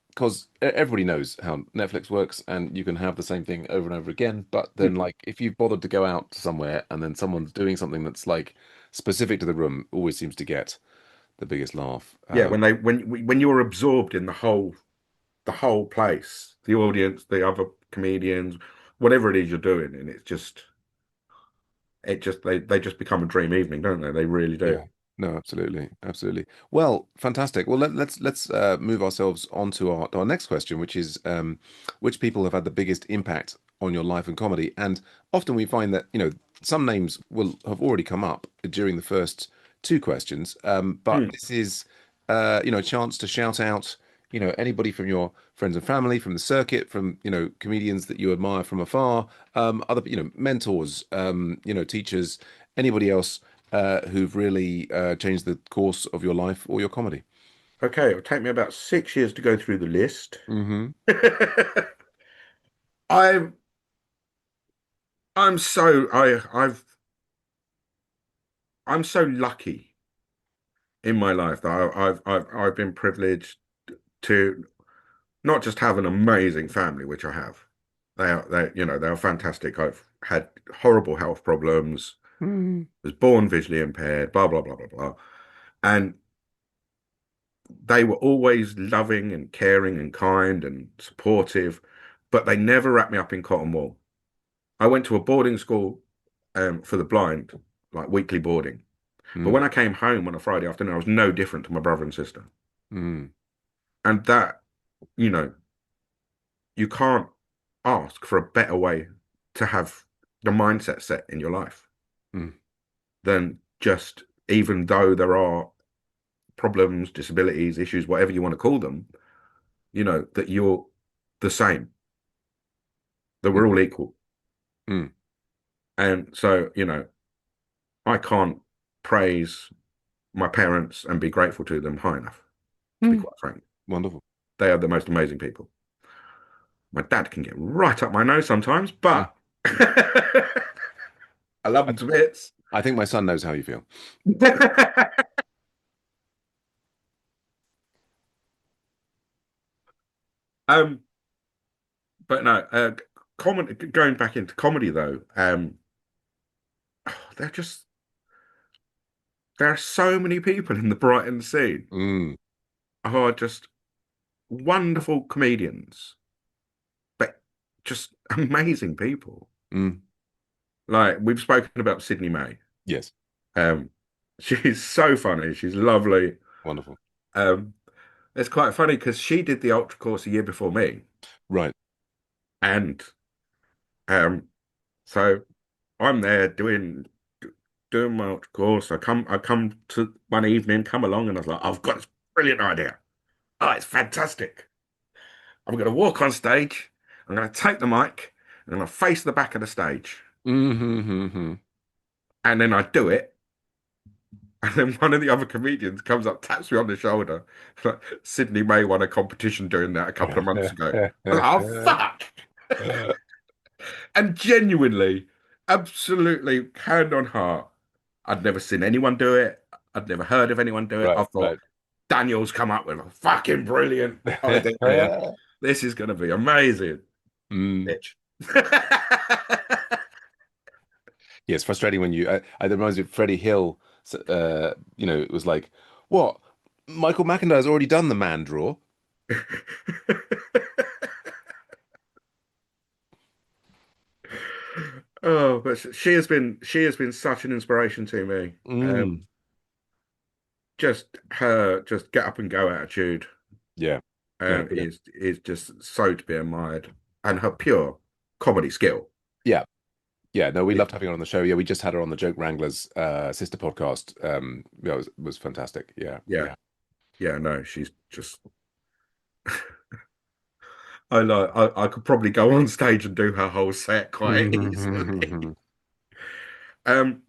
because everybody knows how Netflix works, and you can have the same thing over and over again. But then, like, if you've bothered to go out to somewhere and then someone's doing something that's like specific to the room, always seems to get the biggest laugh. Yeah, when you're absorbed in the whole place, the audience, the other comedians, whatever it is you're doing, and they just become a dream evening, don't they? They really do. Yeah. No, absolutely, absolutely. Well, fantastic. Well, let's move ourselves on to our next question, which is which people have had the biggest impact on your life and comedy? And often we find that some names will have already come up during the first two questions, but Hmm. this is a chance to shout out anybody from your friends and family, from the circuit, from comedians that you admire from afar, other mentors, teachers, anybody else who've really changed the course of your life or your comedy. Okay, it'll take me about 6 years to go through the list. Hmm I I'm so I'm so lucky in my life that I've been privileged to not just have an amazing family, which I have. They are fantastic. I've had horrible health problems, Mm. was born visually impaired, blah blah blah blah blah. And they were always loving and caring and kind and supportive, but they never wrapped me up in cotton wool. I went to a boarding school for the blind, like weekly boarding. But Mm. when I came home on a Friday afternoon, I was no different to my brother and sister. Mm. And that, you know, you can't ask for a better way to have the mindset set in your life Mm. than just, even though there are problems, disabilities, issues, whatever you want to call them, that you're the same, that we're Mm. all equal. Mm. And so, I can't praise my parents and be grateful to them high enough, to be Mm. quite frank. Wonderful. They are the most amazing people. My dad can get right up my nose sometimes, Mm. but I love I, him to bits. I think my son knows how you feel. um, but no, comedy. Going back into comedy though, they're just there are so many people in the Brighton scene Mm. who are just wonderful comedians, but just amazing people. Mm. Like we've spoken about Sydney May. Yes. Um, she's so funny. She's lovely. Wonderful. Um, it's quite funny because she did the ultra course a year before me, Right. and um, so I'm there doing my ultra course. I come to one evening, come along, and I was like, I've got this brilliant idea. Oh, it's fantastic. I'm going to walk on stage. I'm going to take the mic. I'm going to face the back of the stage, Mm-hmm. and then I do it. And then one of the other comedians comes up, taps me on the shoulder. Like, Sydney May won a competition doing that a couple of months ago. I was like, oh, fuck. And genuinely, absolutely, hand on heart, I'd never seen anyone do it. I'd never heard of anyone do it. Right. I thought, Right. Daniel's come up with a fucking brilliant idea here. This is going to be amazing. Mm. Bitch. Yeah, it's frustrating when it reminds me of Freddie Hill. It was like, what? Michael McIntyre's already done the man draw. Oh, but she has been such an inspiration to me. Mm. Just her just get up and go attitude Yeah. No, brilliant. is just so to be admired, and her pure comedy skill. Yeah. Yeah. No, we It- loved having her on the show. Yeah, we just had her on the Joke Wranglers sister podcast. Yeah, it was fantastic. Yeah. yeah, Yeah. yeah, no, she's just I could probably go on stage and do her whole set quite easily. Um,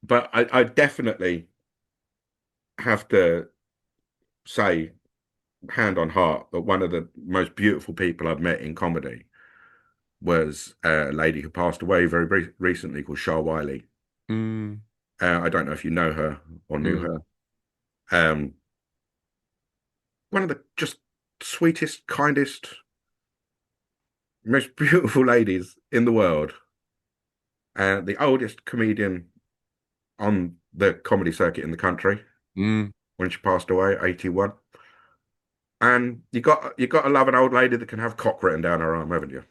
but I definitely have to say, hand on heart, that one of the most beautiful people I've met in comedy was a lady who passed away very recently called Shah Wiley. Mm. I don't know if you know her or knew Mm. her. Um, one of the just sweetest, kindest, most beautiful ladies in the world. The oldest comedian on the comedy circuit in the country Mm. when she passed away, 81. And you got to love an old lady that can have cock written down her arm, haven't you?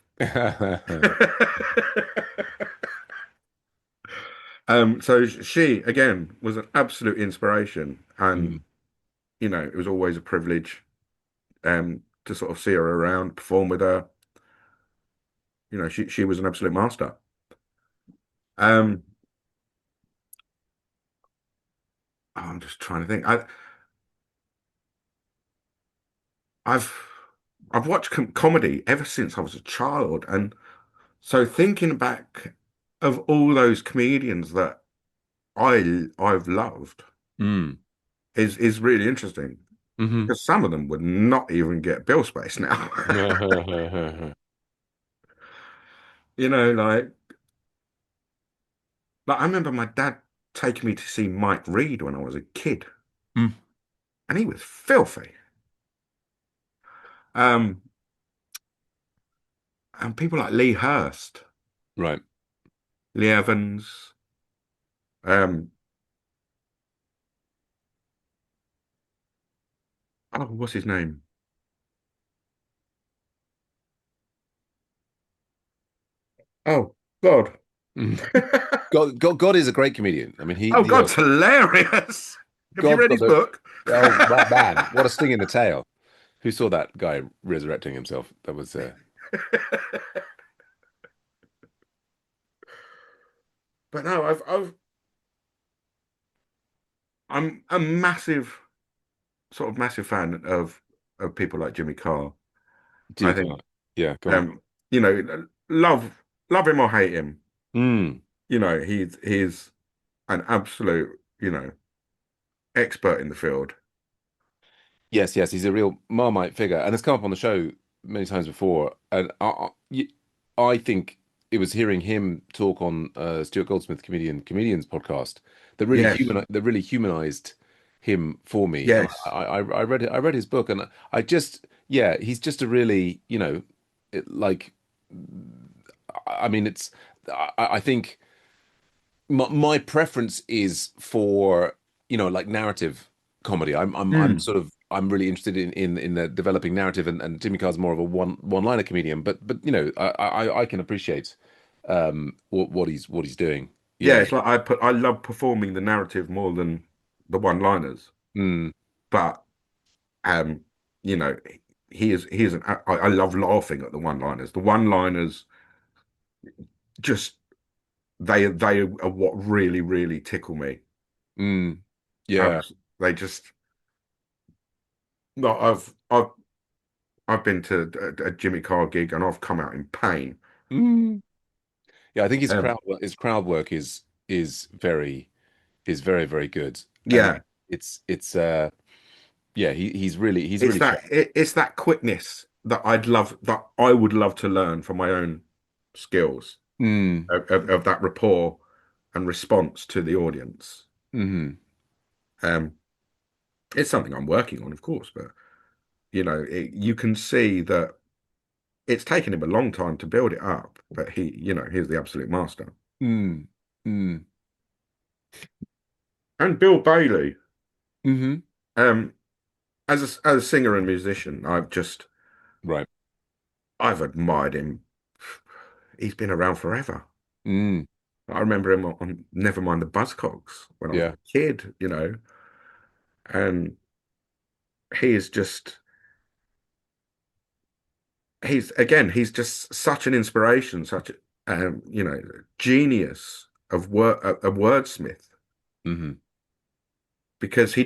So she again was an absolute inspiration, and Mm. it was always a privilege to sort of see her around, perform with her. She was an absolute master. Um, I'm just trying to think. I've I've watched comedy ever since I was a child, and so thinking back of all those comedians that I've loved Mm. is really interesting, Hmm. because some of them would not even get bill space now. You know, like I remember my dad taking me to see Mike Reed when I was a kid, Mm. and he was filthy. Um, and people like Lee Hurst, Right. Lee Evans, um, oh, what's his name? Oh God. Mm. God is a great comedian. I mean, he, Oh, you know, God's hilarious. Have you God's read got his the, book? oh, man, what a sting in the tail. Who saw that guy resurrecting himself? That was, But no, I'm a massive, sort of massive fan of people like Jimmy Carr. I Jimmy Carr. think, Yeah, go on. um, you know, love him or hate him, Mm. you know, he's an absolute, you know, expert in the field. Yes, yes, he's a real Marmite figure, and it's come up on the show many times before. And I think it was hearing him talk on Stuart Goldsmith, Comedians podcast, Yes, that really humanized him for me. And yes, I read it, I read his book, and I just, yeah, he's just a really, like, I mean, I think my preference is for like narrative comedy. I'm mm, sort of I'm really interested in the developing narrative, and Jimmy Carr's more of a one-liner comedian, but I can appreciate what he's doing. yeah. Yeah. It's like I love performing the narrative more than the one-liners, Mm, but um, you know, he is I love laughing at the one-liners. The one-liners just they are what really really tickle me. mm, yeah. They just no, I've been to a Jimmy Carr gig and I've come out in pain. Mm. Yeah, I think Um, his crowd work is very, very good. And yeah, it's yeah, he's it's really sharp. it's that quickness that that I would love to learn for my own skills Mm, of that rapport and response to the audience. hmm Um, it's something I'm working on, of course, but you can see that it's taken him a long time to build it up, but he's the absolute master. mm, mm, And Bill Bailey, hmm um, as a singer and musician, Right. I've admired him. He's been around forever. Mm, I remember him on Nevermind the Buzzcocks when I was yeah. a kid, and he is just he's just such an inspiration, such genius of a wordsmith hmm because he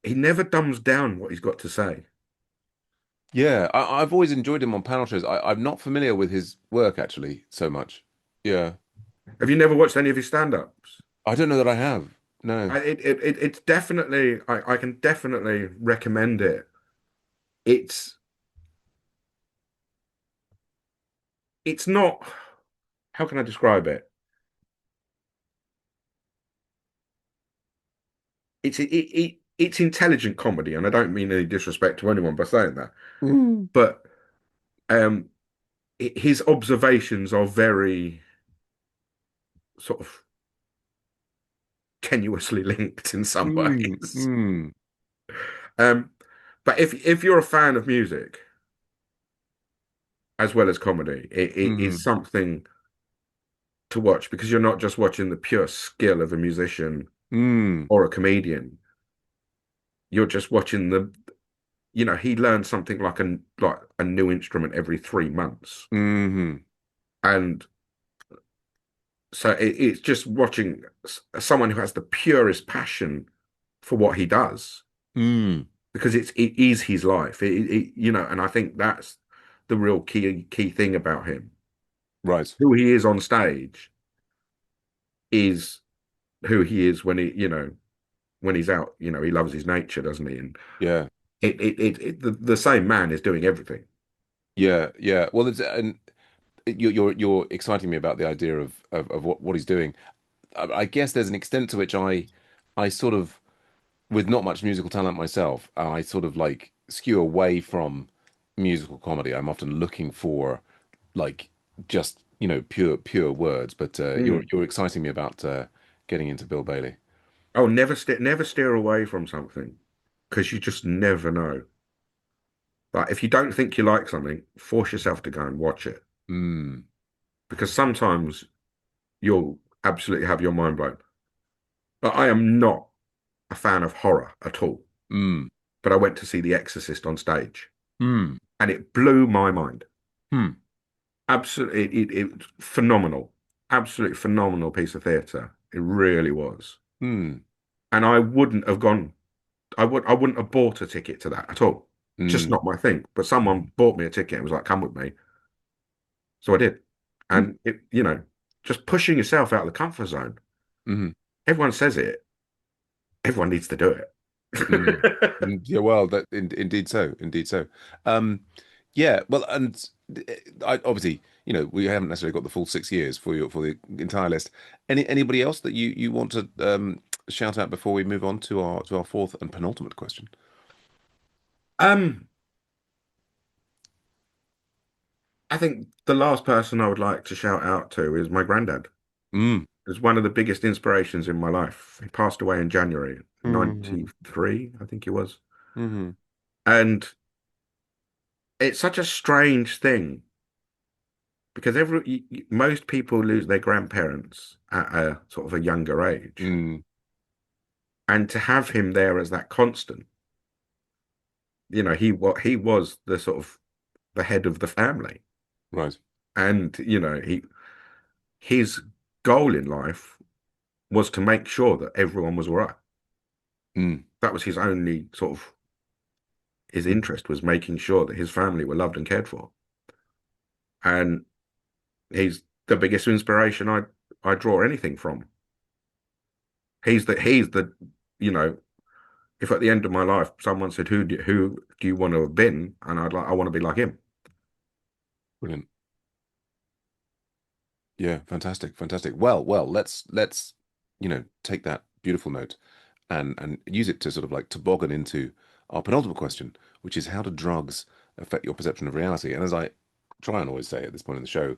never dumbs down what he's got to say. Yeah, I've always enjoyed him on panel shows. I'm not familiar with his work actually so much. Yeah. Have you never watched any of his stand-ups? I don't know that I have. No. It's definitely I can definitely recommend it. It's it's not how can I describe it? It's intelligent comedy, and I don't mean any disrespect to anyone by saying that, Mm. but um, his observations are very sort of tenuously linked in some Mm, ways. mm, Um, but if you're a fan of music as well as comedy, it is mm, something to watch because you're not just watching the pure skill of a musician mm, or a comedian. You're just watching he learns something like a new instrument every 3 months. mm, And so it's just watching someone who has the purest passion for what he does mm. because it is his life. And I think that's the real key thing about him. Right. Who he is on stage is who he is when he's out. He loves his nature, doesn't he? And Yeah. the same man is doing everything. Yeah. Yeah. Well, it's and you're exciting me about the idea of what he's doing. I guess there's an extent to which I sort of, with not much musical talent myself, I sort of like skew away from musical comedy. I'm often looking for like just pure words. But Mm. you're exciting me about getting into Bill Bailey. Oh, never steer away from something because you just never know. Like if you don't think you like something, force yourself to go and watch it Mm, because sometimes you'll absolutely have your mind blown. But I am not a fan of horror at all. mm, But I went to see The Exorcist on stage mm, and it blew my mind. mm, Absolutely, it phenomenal, absolutely phenomenal piece of theatre. It really was. mm, And I wouldn't have gone. I wouldn't have bought a ticket to that at all. Just mm, not my thing. But mm, someone bought me a ticket and was like, "Come with me." So I did. mm, And just pushing yourself out of the comfort zone. mm, Everyone says it. Everyone needs to do mm. it. Yeah, well, indeed so, indeed so. Um, yeah, well, and I obviously, we haven't necessarily got the full 6 years for the entire list. Anybody else that you want to shout out before we move on to our fourth and penultimate question? Um, I think the last person I would like to shout out to is my granddad. Mm, Is one of the biggest inspirations in my life. He passed away in January mm, 93, I think he was. mm, And it's such a strange thing because most people lose their grandparents at a sort of a younger age. mm, And to have him there as that constant, he was the sort of the head of the family. right. And, his goal in life was to make sure that everyone was all right. Mm, That was his only sort of his interest was making sure that his family were loved and cared for. And he's the biggest inspiration I draw anything from. He's the you know if at the end of my life someone said who do you want to have been, and I want to be like him. brilliant. Yeah, fantastic, fantastic. Well, let's take that beautiful note and use it to sort of like toboggan into our penultimate question, which is how do drugs affect your perception of reality? And as I try and always say at this point in the show,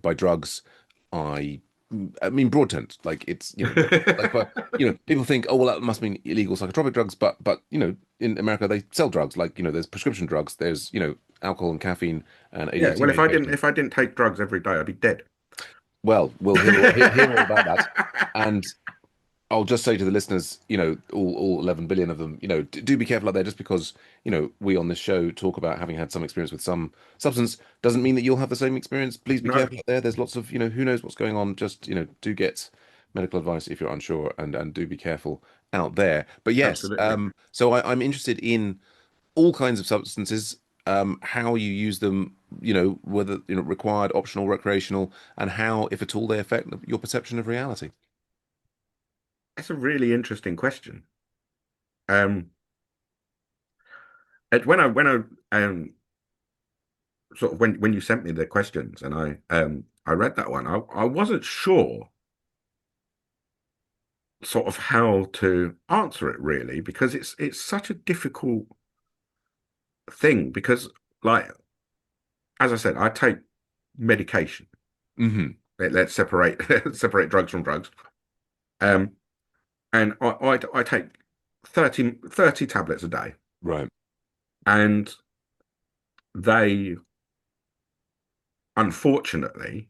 by drugs, I I mean broad terms, like it's like but people think, oh well, that must mean illegal psychotropic drugs, but in America they sell drugs, like there's prescription drugs, there's alcohol and caffeine and Yeah, ADHD well, medication. if I didn't take drugs every day, I'd be dead. Well, we'll hear all about that. And I'll just say to the listeners, all 11 billion of them, do be careful out there. Just because, we on this show talk about having had some experience with some substance doesn't mean that you'll have the same experience. Please be No, careful out there. There's lots of, who knows what's going on. Just, do get medical advice if you're unsure and do be careful out there. But yes, absolutely. so I'm interested in all kinds of substances, how you use them, whether, required, optional, recreational, and how, if at all, they affect your perception of reality. That's a really interesting question. Um, when I sort of when you sent me the questions and I read that one, I wasn't sure sort of how to answer it really because it's such a difficult thing because like as I said, I take medication. Hmm. Let's separate separate drugs from drugs. Um, and I take 30 tablets a day, Right. and they unfortunately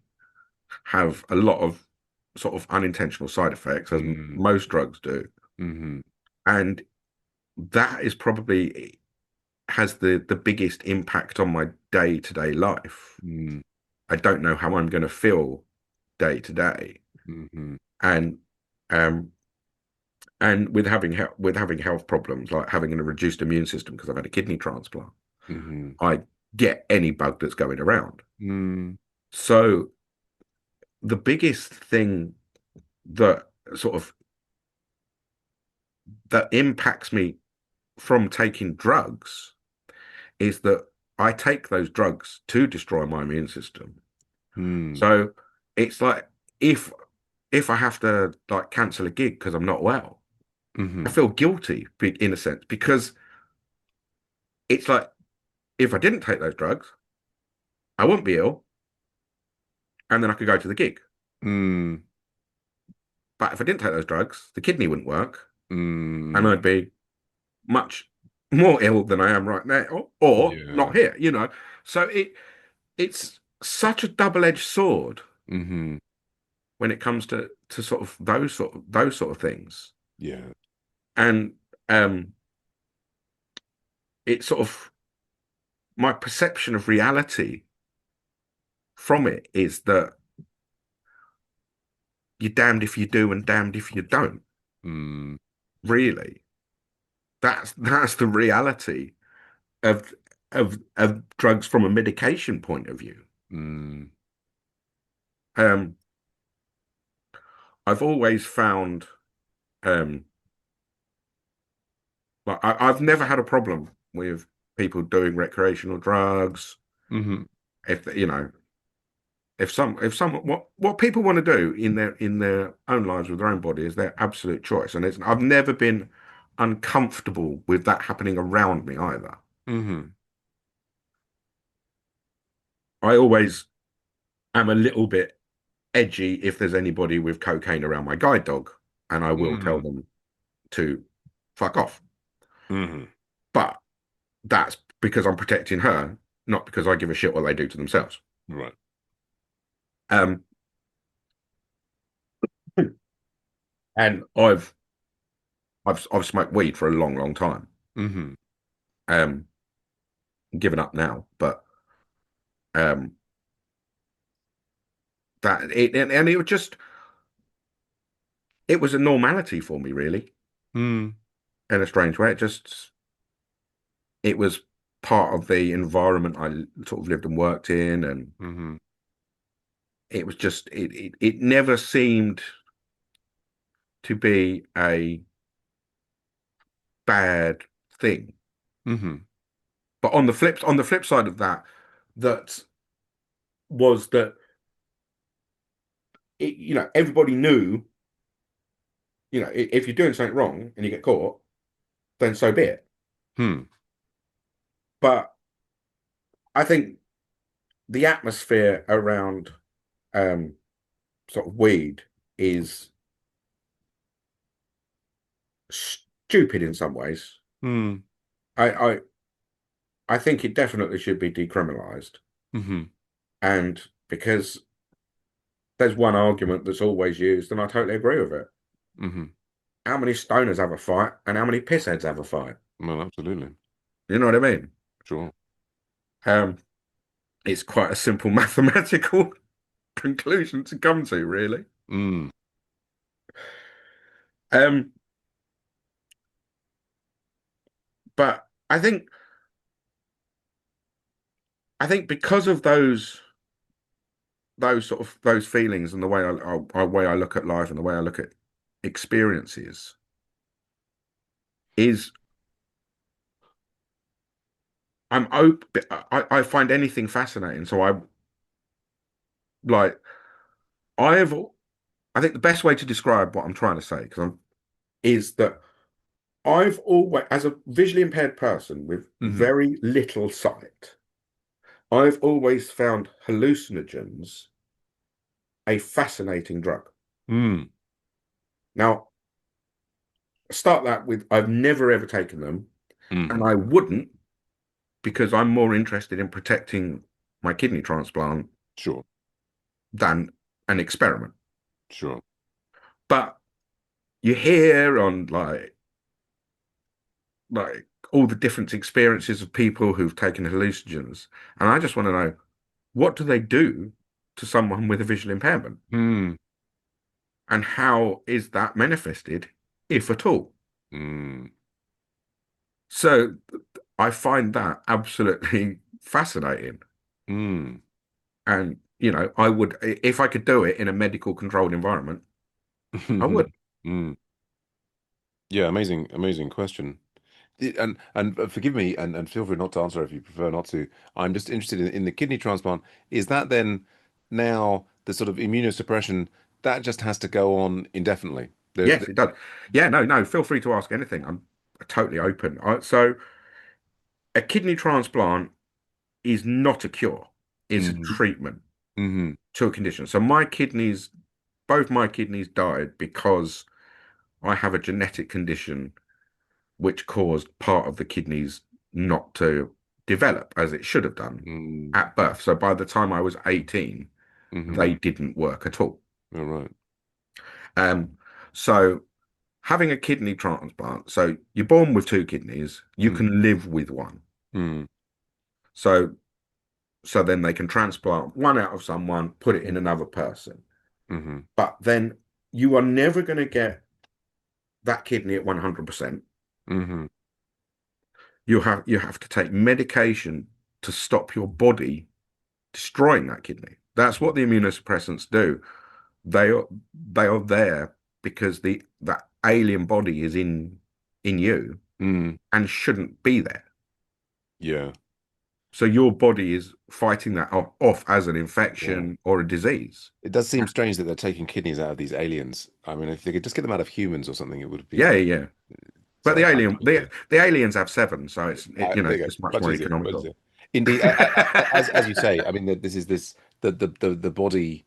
have a lot of sort of unintentional side effects, as Mm, most drugs do. hmm. And that is probably has the biggest impact on my day-to-day life. Mm, I don't know how I'm going to feel day to day, hmm. and um, and with having health problems like having a reduced immune system because I've had a kidney transplant, Hmm. I get any bug that's going around. Mm, So the biggest thing that sort of that impacts me from taking drugs is that I take those drugs to destroy my immune system, Mm. So it's like if if I have to like cancel a gig because I'm not well, I Hmm. feel guilty in a sense because it's like if I didn't take those drugs, I wouldn't be ill, and then I could go to the gig. Mm. But if I didn't take those drugs, the kidney wouldn't work, and Mm. I'd be much more ill than I am right now, or Yeah. not here, you know. So it's such a double-edged sword Hmm. when it comes to sort of those sort of things. Yeah. And it's sort of my perception of reality from it is that you're damned if you do and damned if you don't, Mm. really. That's the reality of of drugs from a medication point of view. Mm. Um, I've always found um like I've never had a problem with people doing recreational drugs. Hmm. If you know, if some what people want to do in their own lives with their own body is their absolute choice, and it's I've never been uncomfortable with that happening around me either. Hmm. I always am a little bit edgy if there's anybody with cocaine around my guide dog, and I will tell Mm. them to fuck off. Hmm. But that's because I'm protecting her, not because I give a shit what they do to themselves. Right. Um, and I've smoked weed for a long, long time. Hmm. Um, given up now, but um, that it and it was just it was a normality for me, really, Mm. in a strange way. It was part of the environment I sort of lived and worked in, and Hmm. it was just it never seemed to be a bad thing. Hmm. But on the flip side of that, that was that you know everybody knew, you know, if you're doing something wrong and you get caught, then so be it. Hmm. But I think the atmosphere around um, sort of weed is stupid in some ways. Hmm. I I, I think it definitely should be decriminalized, Hmm. and because there's one argument that's always used, and I totally agree with it. Hmm. How many stoners have a fight, and how many pissheads have a fight? Well, absolutely. You know what I mean? Sure. Um, it's quite a simple mathematical conclusion to come to, really. Mm. Um, but I think because of those sort of those feelings and the way I look at life and the way I look at experiences is I'm open. I find anything fascinating. So I like I've I think the best way to describe what I'm trying to say is that I've always, as a visually impaired person with Hmm. very little sight, I've always found hallucinogens a fascinating drug. Mm. Now, start that with I've never ever taken them, and Hmm. I wouldn't because I'm more interested in protecting my kidney transplant Sure. than an experiment. Sure. But you hear on like all the different experiences of people who've taken hallucinogens, and I just want to know what do they do to someone with a visual impairment, Mm. and how is that manifested, if at all? Mm. So I find that absolutely fascinating. Mm. And, you know, I would, if I could do it in a medical controlled environment, I would. Mm. Yeah, amazing, amazing question. And forgive me, and feel free not to answer if you prefer not to. I'm just interested in the kidney transplant. Is that then? now the sort of immunosuppression that just has to go on indefinitely. Yes, it does. Yeah, no, no. Feel free to ask anything. I'm totally open. So, a kidney transplant is not a cure; it's a Mm-hmm. treatment Mm-hmm. to a condition. So, both my kidneys died because I have a genetic condition which caused part of the kidneys not to develop as it should have done Mm-hmm. at birth. So, by the time I was 18, Mm-hmm. they didn't work at all. All right. Um, so having a kidney transplant, so you're born with two kidneys, you Mm-hmm. can live with one. Mm-hmm. So then they can transplant one out of someone, put it in another person. Mm-hmm. But then you are never going to get that kidney at 100%. Mm-hmm. You have to take medication to stop your body destroying that kidney. That's what the immunosuppressants do. They are they are there because the that alien body is in you Mm. and shouldn't be there. Yeah. So your body is fighting that off as an Yeah. infection or a disease. It does seem strange that they're taking kidneys out of these aliens. I mean, if they could just get them out of humans or something, it would Yeah, be. yeah. But So the I, alien the aliens have seven, so there you go. it's much Much more easier. Much economical. easier. Indeed, as you say, I mean, this is this the body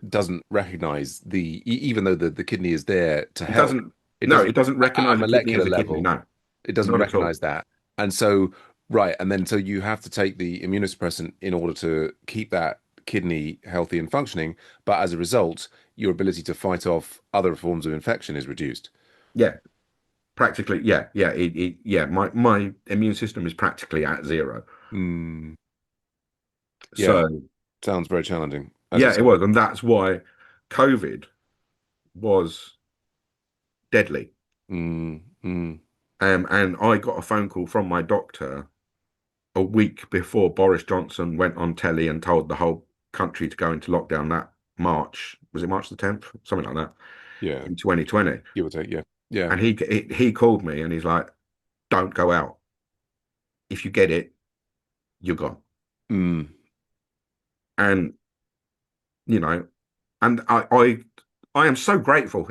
doesn't recognize even though the kidney is there to It help, doesn't it no, doesn't it doesn't at a recognize a kidney molecular as a kidney. level, No, it doesn't not at all. recognize that. And so, right, and then so you have to take the immunosuppressant in order to keep that kidney healthy and functioning. But as a result, your ability to fight off other forms of infection is reduced. Yeah, practically. Yeah, yeah. Yeah. My immune system is practically at zero. Mm, yeah, So sounds very challenging, as you yeah, it say. was, and that's why COVID was deadly. Mm, mm, And I got a phone call from my doctor a week before Boris Johnson went on telly and told the whole country to go into lockdown that March. Was it March the 10th? Something like that yeah, in 2020. give or take. Yeah, yeah. And he called me and he's like, "Don't go out. If you get it, you're gone." Mm, And you know, and I am so grateful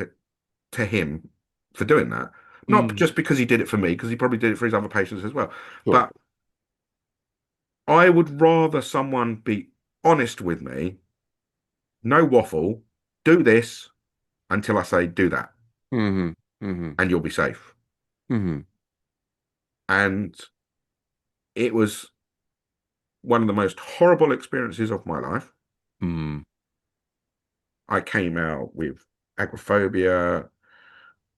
to him for doing that. Not mm, just because he did it for me, because he probably did it for his other patients as well. sure. But I would rather someone be honest with me, no waffle, do this until I say do that, Hmm. Hmm. and you'll be safe. Hmm. And it was one of the most horrible experiences of my life. Mm, I came out with agoraphobia,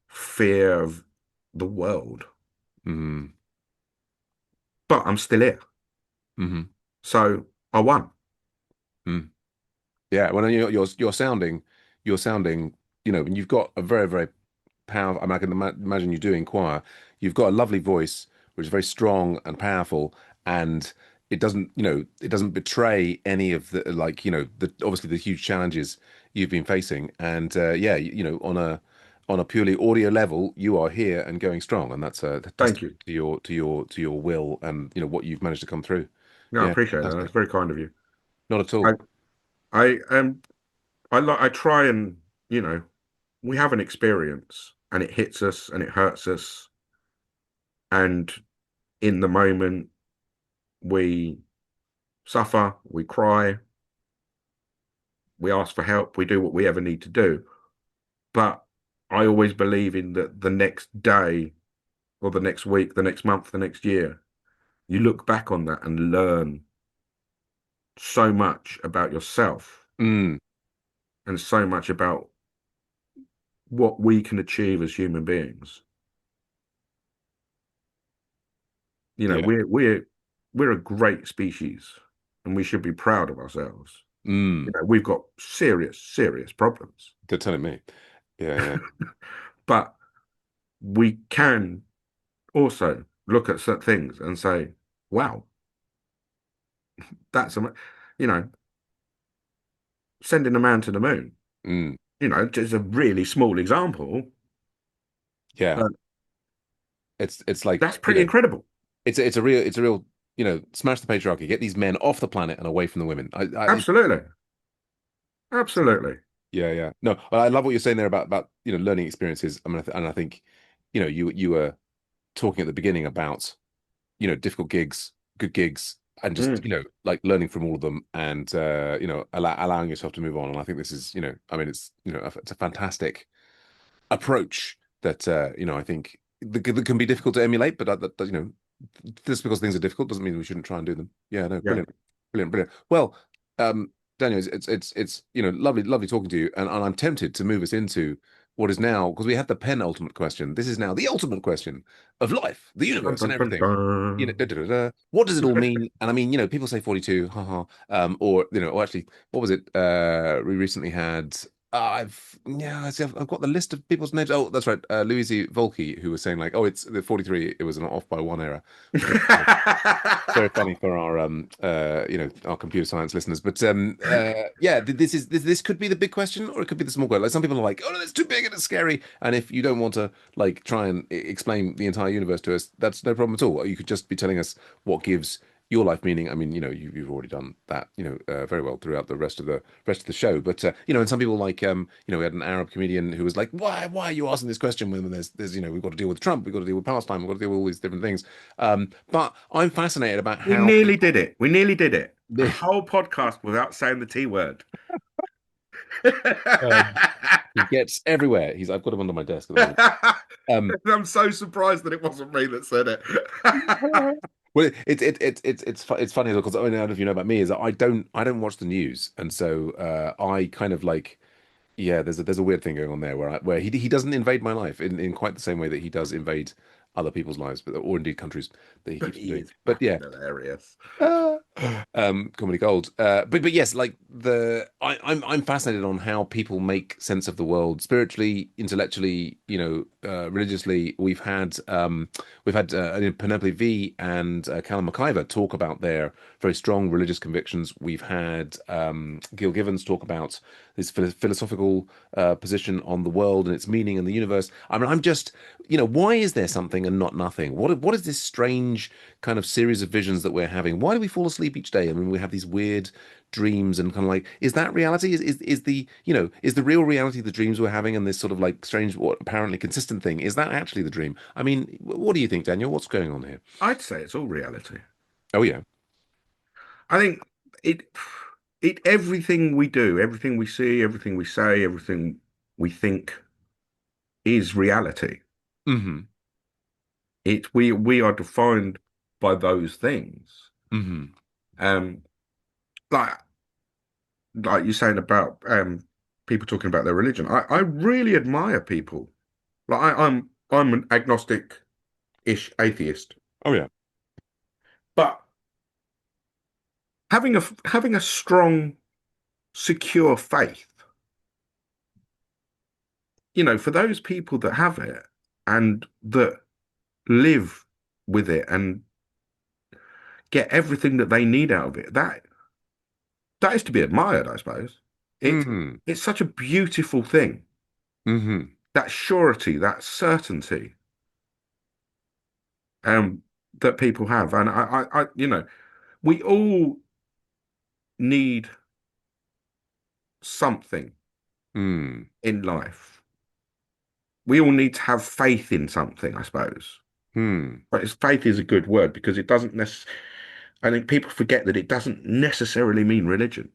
fear of the world, mm, but I'm still here. hmm. So I won. Mm. Yeah. Well, you're sounding, and you've got a very, very powerful. I mean, I can imagine you doing choir. You've got a lovely voice, which is very strong and powerful, and it doesn't betray any of the the obviously the huge challenges you've been facing. And yeah, on a purely audio level, you are here and going strong, and that's a Thank testament you. to your will and what you've managed to come through. No, I Yeah, appreciate that. That's fantastic. very kind of you. Not at I all. I I try and we have an experience and it hits us and it hurts us, and in the moment we suffer, we cry, we ask for help, we do what we ever need to do. But I always believe in that the next day or the next week, the next month, the next year, you look back on that and learn so much about yourself Mm, and so much about what we can achieve as human beings. yeah. We're a great species and we should be proud of ourselves. Mm, We've got serious problems, they're telling me. Yeah, yeah. but we can also look at certain things and say, wow, that's you know, sending a man to the moon, Mm, just a really small example, yeah. but It's like, that's pretty incredible. it's a real, smash the patriarchy, get these men off the planet and away from the women. I Absolutely. Absolutely. Yeah, yeah. No, I love what you're saying there about learning experiences. I mean, and I think you were talking at the beginning about difficult gigs, good gigs, and just Mm. like learning from all of them, and allowing yourself to move on. And I think this is I mean, it's it's a fantastic approach that I think that can be difficult to emulate, but just because things are difficult doesn't mean we shouldn't try and do them. Yeah, no, Yeah. brilliant, brilliant, brilliant. Well, Daniel, it's lovely talking to you, and I'm tempted to move us into what is now, because we had the penultimate question. This is now the ultimate question of life, the Dun, universe, and dun, dun, everything. dun. What does it all mean? And I mean, people say 42, haha, or or actually, what was it? We recently had. See, I've got the list of people's names. Oh, that's right. Louise Volke, who was saying like, oh, it's the 43. It was an off by one error. Very funny for our our computer science listeners. But yeah, this could be the big question, or it could be the small question. Like some people are like, oh no, it's too big and it's scary. And if you don't want to like try and explain the entire universe to us, that's no problem at all. You could just be telling us what gives your life meaning. I mean, you've already done that, very well throughout the rest of the show. But and some people like we had an Arab comedian who was like, why are you asking this question when there's we've got to deal with Trump, we've got to deal with Palestine, we've got to deal with all these different things. But I'm fascinated about We how nearly did it. We nearly did it. A the whole podcast without saying the T word. um, he gets everywhere. I've got him under my desk at the moment. Um, I'm so surprised that it wasn't me that said it. well, it's funny because I don't know if you know about me is that I don't watch the news, and so I kind of like. Yeah, there's a weird thing going on there where he doesn't invade my life in quite the same way that he does invade other people's lives, or indeed countries that he But keeps he doing. is But yeah, fucking hilarious. uh, comedy gold. But yes, like I'm fascinated on how people make sense of the world spiritually, intellectually, religiously. We've had Penelope V and Callum McIver talk about their very strong religious convictions. We've had Gil Givens talk about his philosophical position on the world and its meaning and the universe. I mean, I'm just, why is there something and not nothing? What is this strange kind of series of visions that we're having? Why do we fall asleep each day? I mean, we have these weird dreams and kind of like, is that reality? Is the real reality the dreams we're having and this sort of like strange, what apparently consistent thing? Is that actually the dream? I mean, what do you think, Daniel? What's going on here? I'd say it's all reality. Oh yeah. I think it everything we do, everything we see, everything we say, everything we think is reality. Mm-hmm. We are defined by those things. Mm-hmm. Um, like you're saying about people talking about their religion. I really admire people. Like I'm an agnostic-ish atheist, Oh yeah. but having a strong, secure faith, for those people that have it and that live with it and get everything that they need out of it, that is to be admired, I suppose. It's Mm-hmm. it's such a beautiful thing. Mm-hmm. That surety, that certainty, um, that people have, and we all need something Mm. in life. We all need to have faith in something, I suppose. Hmm. But faith is a good word because it doesn't necessarily. I think people forget that it doesn't necessarily mean religion.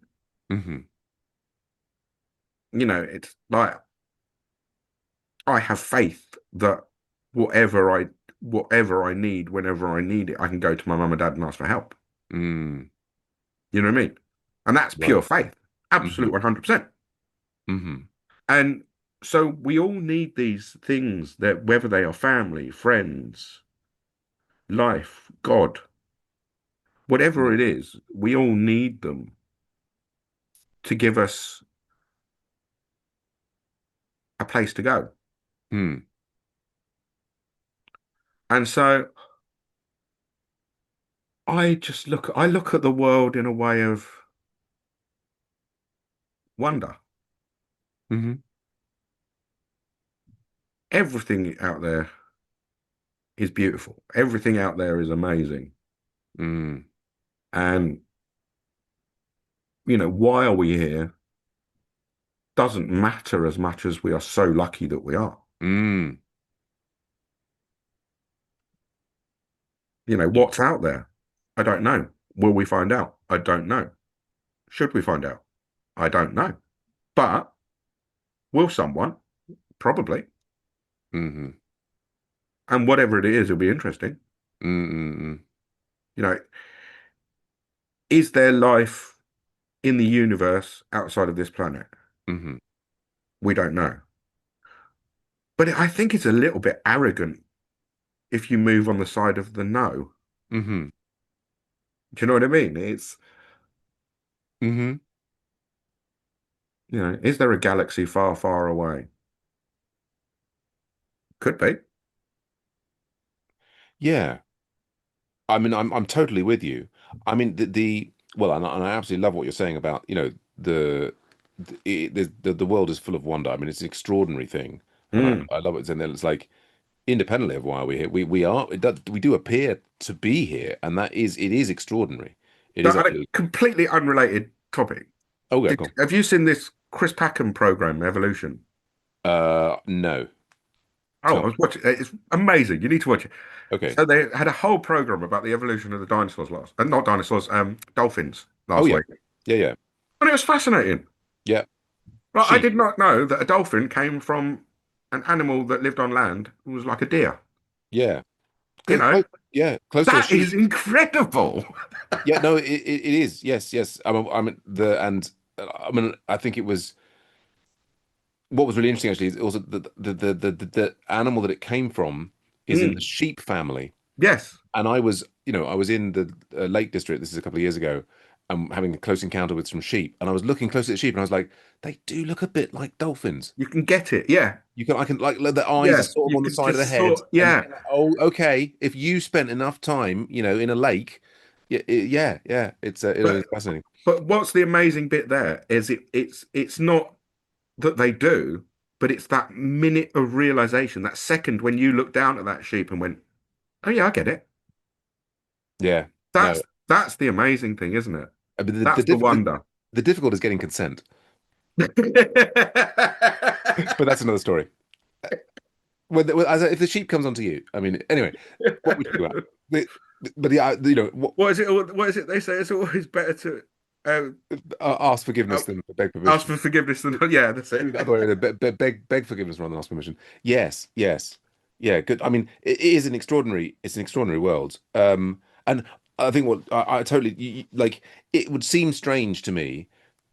Mm-hmm. It's like I have faith that whatever I need, whenever I need it, I can go to my mum and dad and ask for help. Mm. You know what I mean? And that's pure Right. faith, Mm-hmm. absolute 100%. Mm-hmm. And so we all need these things that whether they are family, friends, life, God, whatever it is, we all need them to give us a place to go. Mm. And so I look at the world in a way of wonder. Mm-hmm. Everything out there is beautiful. Everything out there is amazing. Mm. And why are we here? doesn't matter as much as we are so lucky that we are. Mm. You know, what's out there? I don't know. Will we find out? I don't know. Should we find out? I don't know. But will someone? Probably. Mm-hmm. And whatever it is, it'll be interesting. Mm-mm-mm. You know, is there life in the universe outside of this planet? Mm-hmm. We don't know. But I think it's a little bit arrogant if you move on the side of the no. Mm-hmm. Do you know what I mean? It's, Mm-hmm. you know, is there a galaxy far, far away? Could be. Yeah. I mean, I'm totally with you. I mean, the well, and I absolutely love what you're saying about, the world is full of wonder. I mean, it's an extraordinary thing, and Mm. I love it. And then it's like, independently of why we're here, we are it does, we do appear to be here, and it is extraordinary. It is On a absolutely. completely unrelated topic. Oh, yeah, cool. Have you seen this Chris Packham program, Evolution? No, Oh, I tell me. was watching. It's amazing. You need to watch it. Okay. So they had a whole program about the evolution of the dinosaurs not dinosaurs, dolphins Oh, last yeah, week, yeah, yeah, and it was fascinating. yeah. Like, I Sheep. did not know that a dolphin came from an animal that lived on land and was like a deer. Yeah. You know, Close, yeah, close to a that sheep. is incredible. Yeah, no, it is. Yes, yes. I mean the and I mean I think it was what was really interesting actually is also the animal that it came from is in the Mm, sheep family. yes, And I was in the Lake District. This is a couple of years ago. Having a close encounter with some sheep, and I was looking close at the sheep, and I was like, they do look a bit like dolphins. you can get it. Yeah, I can like the eyes are yeah, sort of you on the could side of the just head, sort. Yeah, and oh, okay. If you spent enough time, in a lake, yeah, yeah, yeah, it's but fascinating. what's the amazing bit there is it's not that they do, but it's that minute of realization, that second when you look down at that sheep and went, "Oh yeah, I get it." Yeah, no, That's the amazing thing, isn't it? I mean, That's the wonder. the difficult is getting consent, but that's another story. If the sheep comes onto you, I mean, anyway, what we talk about, the, but yeah, What is it? What is it they say? It's always better to uh, ask uh, forgiveness than beg ask permission. for forgiveness than yeah, that's it. The other way, beg forgiveness rather than ask permission. Yes, yes, yeah, good. I mean, it's an extraordinary world. And I think I totally like. It would seem strange to me,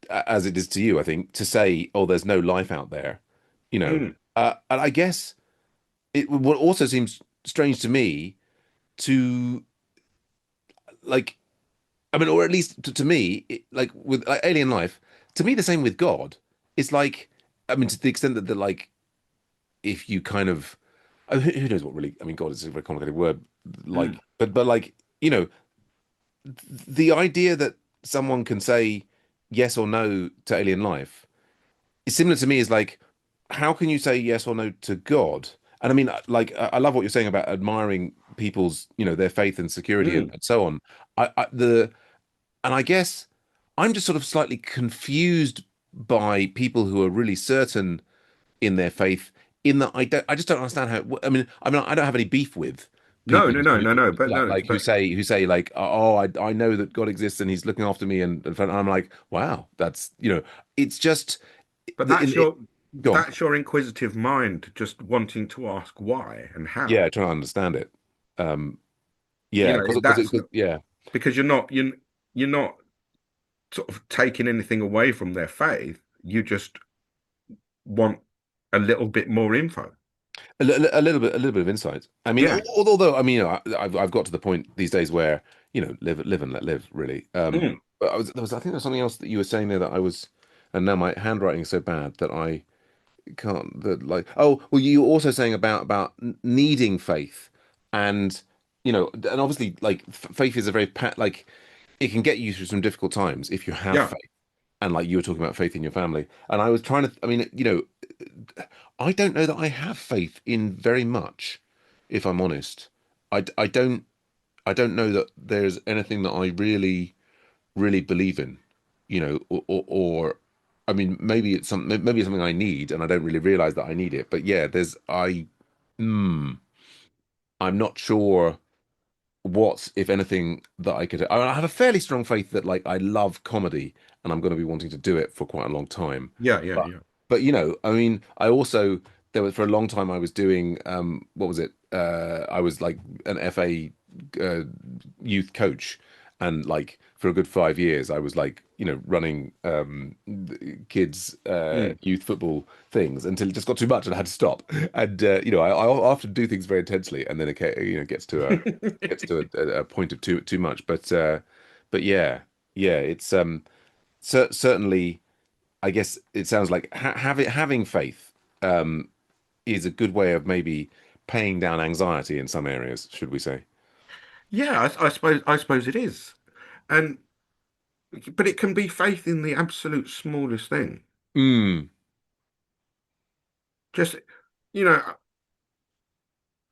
as it is to you, I think, to say, "Oh, there's no life out there," you know. Mm, And I guess what also seems strange to me to like, I mean, or at least to me, like with like alien life, to me, the same with God. It's like, I mean, to the extent that like if you kind of who knows what really, I mean, God is a very complicated word, like, mm. but like, the idea that someone can say yes or no to alien life is similar to me is like, how can you say yes or no to God? And I mean, like, I love what you're saying about admiring people's, their faith and security Mm. and so on. And I guess I'm just sort of slightly confused by people who are really certain in their faith, in that I just don't understand how. I mean, I don't have any beef with No, people no, no, no, no. But no, who but say like, oh, I know that God exists and He's looking after me, and I'm like, wow, that's it's just but the in it. Go on. that's your inquisitive mind just wanting to ask why and how. Yeah, trying to understand it. Um, You yeah, know, because yeah, because you're not sort of taking anything away from their faith. You just want a little bit more info. a little bit of insight. I mean, Yeah. although I mean, I've got to the point these days where live and let live, really. Mm. But I think there was something else that you were saying there that I was, and now my handwriting is so bad that I can't. That like, oh, well, you were also saying about needing faith, and and obviously, like faith is a very like it can get you through some difficult times if you have Yeah. faith. And like you were talking about faith in your family, and I was trying to, I mean, I don't know that I have faith in very much, if I'm honest. I don't know that there's anything that I really believe in, or I mean, maybe it's something I need, and I don't really realize that I need it. But yeah, hmm, I'm not sure what, if anything, that I could. I have a fairly strong faith that like I love comedy, and I'm going to be wanting to do it for quite a long time. Yeah, yeah, But yeah. but I mean, I also there was for a long time I was doing what was it? I was like an FA uh, youth coach, and like for a good 5 years I was like running kids Mm. youth football things until it just got too much and I had to stop. And I often do things very intensely, and then it gets to a point of too much. But yeah, it's certainly. I guess it sounds like having faith um, is a good way of maybe paying down anxiety in some areas, should we say? Yeah, I suppose it is. And but it can be faith in the absolute smallest thing. Mm, Just, you know,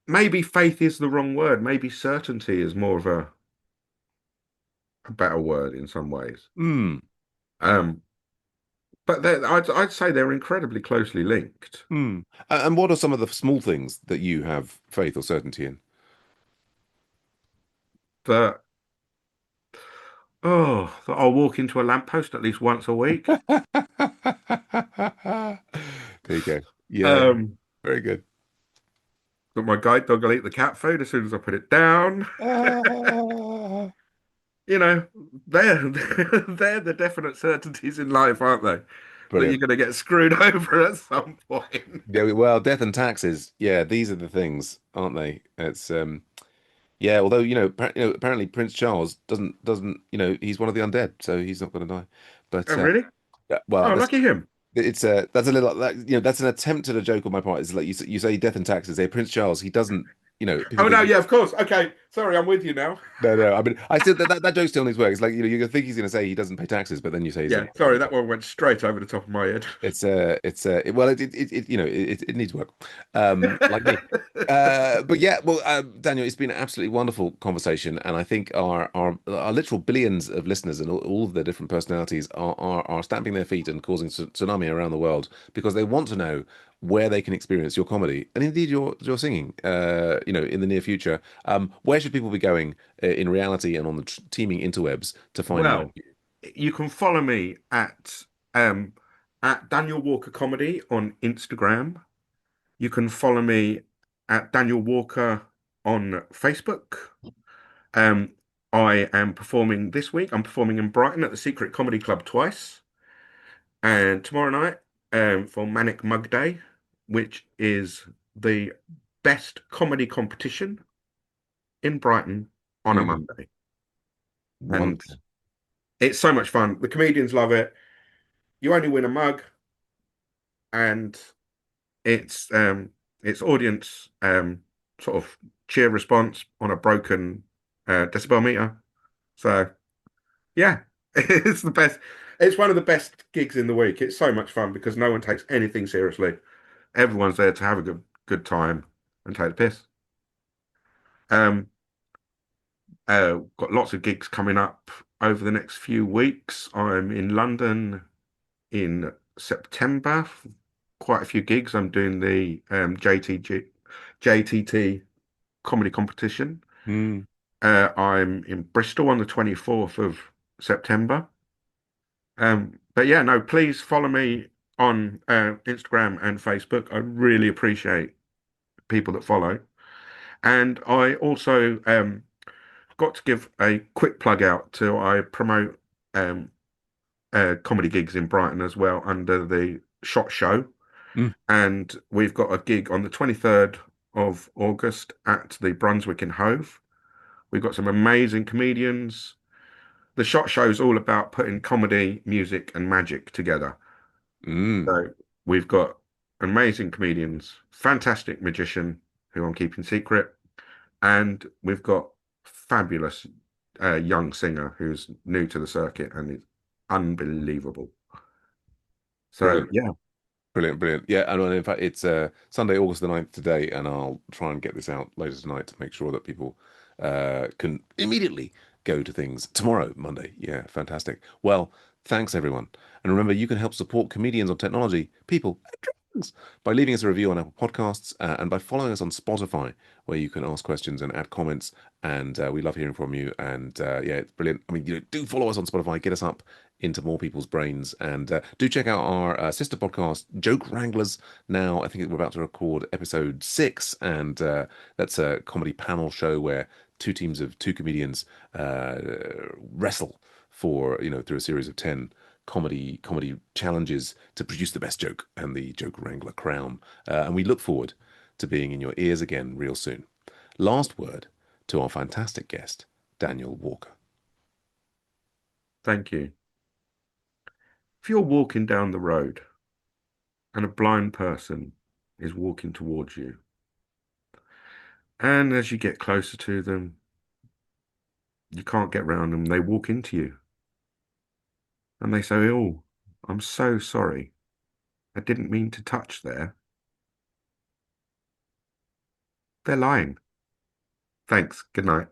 maybe faith is the wrong word. Maybe certainty is more of a better word in some ways. mm, Um, but I'd say they're incredibly closely linked. mm. And what are some of the small things that you have faith or certainty in? That that I'll walk into a lamppost at least once a week. There you go. Yeah, Um, very good. that my guide dog will eat the cat food as soon as I put it down. Ah, You know, they're they're the definite certainties in life, aren't they? That you're brilliant. going to get screwed over at some point. Yeah, well, death and taxes. Yeah, these are the things, aren't they? It's Yeah, although apparently Prince Charles doesn't he's one of the undead, so he's not going to die. But Oh, really? well, Oh, lucky him. that's a little that's an attempt at a joke on my part. It's like you say death and taxes. Say Prince Charles, he doesn't. People Oh, no, think yeah, of course. Okay, sorry, I'm with you now. no. I mean, I still that joke still needs work. It's like you think he's going to say he doesn't pay taxes, but then you say he's Yeah, a sorry, that one went straight over the top of my head. well, it needs work, like me. But yeah, well, Daniel, it's been an absolutely wonderful conversation, and I think our literal billions of listeners and all of their different personalities are stamping their feet and causing tsunami around the world because they want to know where they can experience your comedy and indeed your singing. In the near future, where should people be going in reality and on the teeming interwebs to find more? Well, you can follow me um at Daniel Walker Comedy on Instagram. You can follow me at Daniel Walker on Facebook. Um, I am performing this week. I'm performing in Brighton at the Secret Comedy Club twice, and tomorrow night for Manic Mug Day, which is the best comedy competition in Brighton on a Mm, Monday. And wonderful. it's so much fun. The comedians love it. You only win a mug, and it's audience sort of cheer response on a broken decibel meter. So yeah, it's the best. It's one of the best gigs in the week. It's so much fun because no one takes anything seriously. Everyone's there to have a good time and take the piss. Um, got lots of gigs coming up over the next few weeks. I'm in London in September. Quite a few gigs. I'm doing the JTT comedy competition. Mm. I'm in Bristol on the 24th of September. But yeah, no, please follow me on Instagram and Facebook. I really appreciate people that follow. And I also got to give a quick plug out to I promote um, comedy gigs in Brighton as well under the Shot Show. Mm. And we've got a gig on the 23rd of August at the Brunswick in Hove. We've got some amazing comedians. The Shot Show is all about putting comedy, music, and magic together. Mm. So we've got amazing comedians, fantastic magician who I'm keeping secret, and we've got fabulous young singer who's new to the circuit and is unbelievable. So Brilliant. yeah, Brilliant. Yeah, and in fact, it's Sunday, August the 9th today, and I'll try and get this out later tonight to make sure that people can immediately go to things tomorrow, Monday. Yeah, fantastic. Well, Thanks, everyone. And remember, you can help support comedians on technology, people, and drugs by leaving us a review on Apple Podcasts and by following us on Spotify, where you can ask questions and add comments. And we love hearing from you. And yeah, it's brilliant. I mean, do follow us on Spotify, get us up into more people's brains. And do check out our sister podcast, Joke Wranglers. Now, I think we're about to record episode 6. And that's a comedy panel show where two teams of two comedians wrestle for through a series of 10 comedy challenges to produce the best joke and the Joke Wrangler crown. And we look forward to being in your ears again real soon. Last word to our fantastic guest, Daniel Walker. Thank you. If you're walking down the road and a blind person is walking towards you, and as you get closer to them, you can't get round them, they walk into you. And they say, "Oh, I'm so sorry. I didn't mean to touch there." They're lying. Thanks. Good night.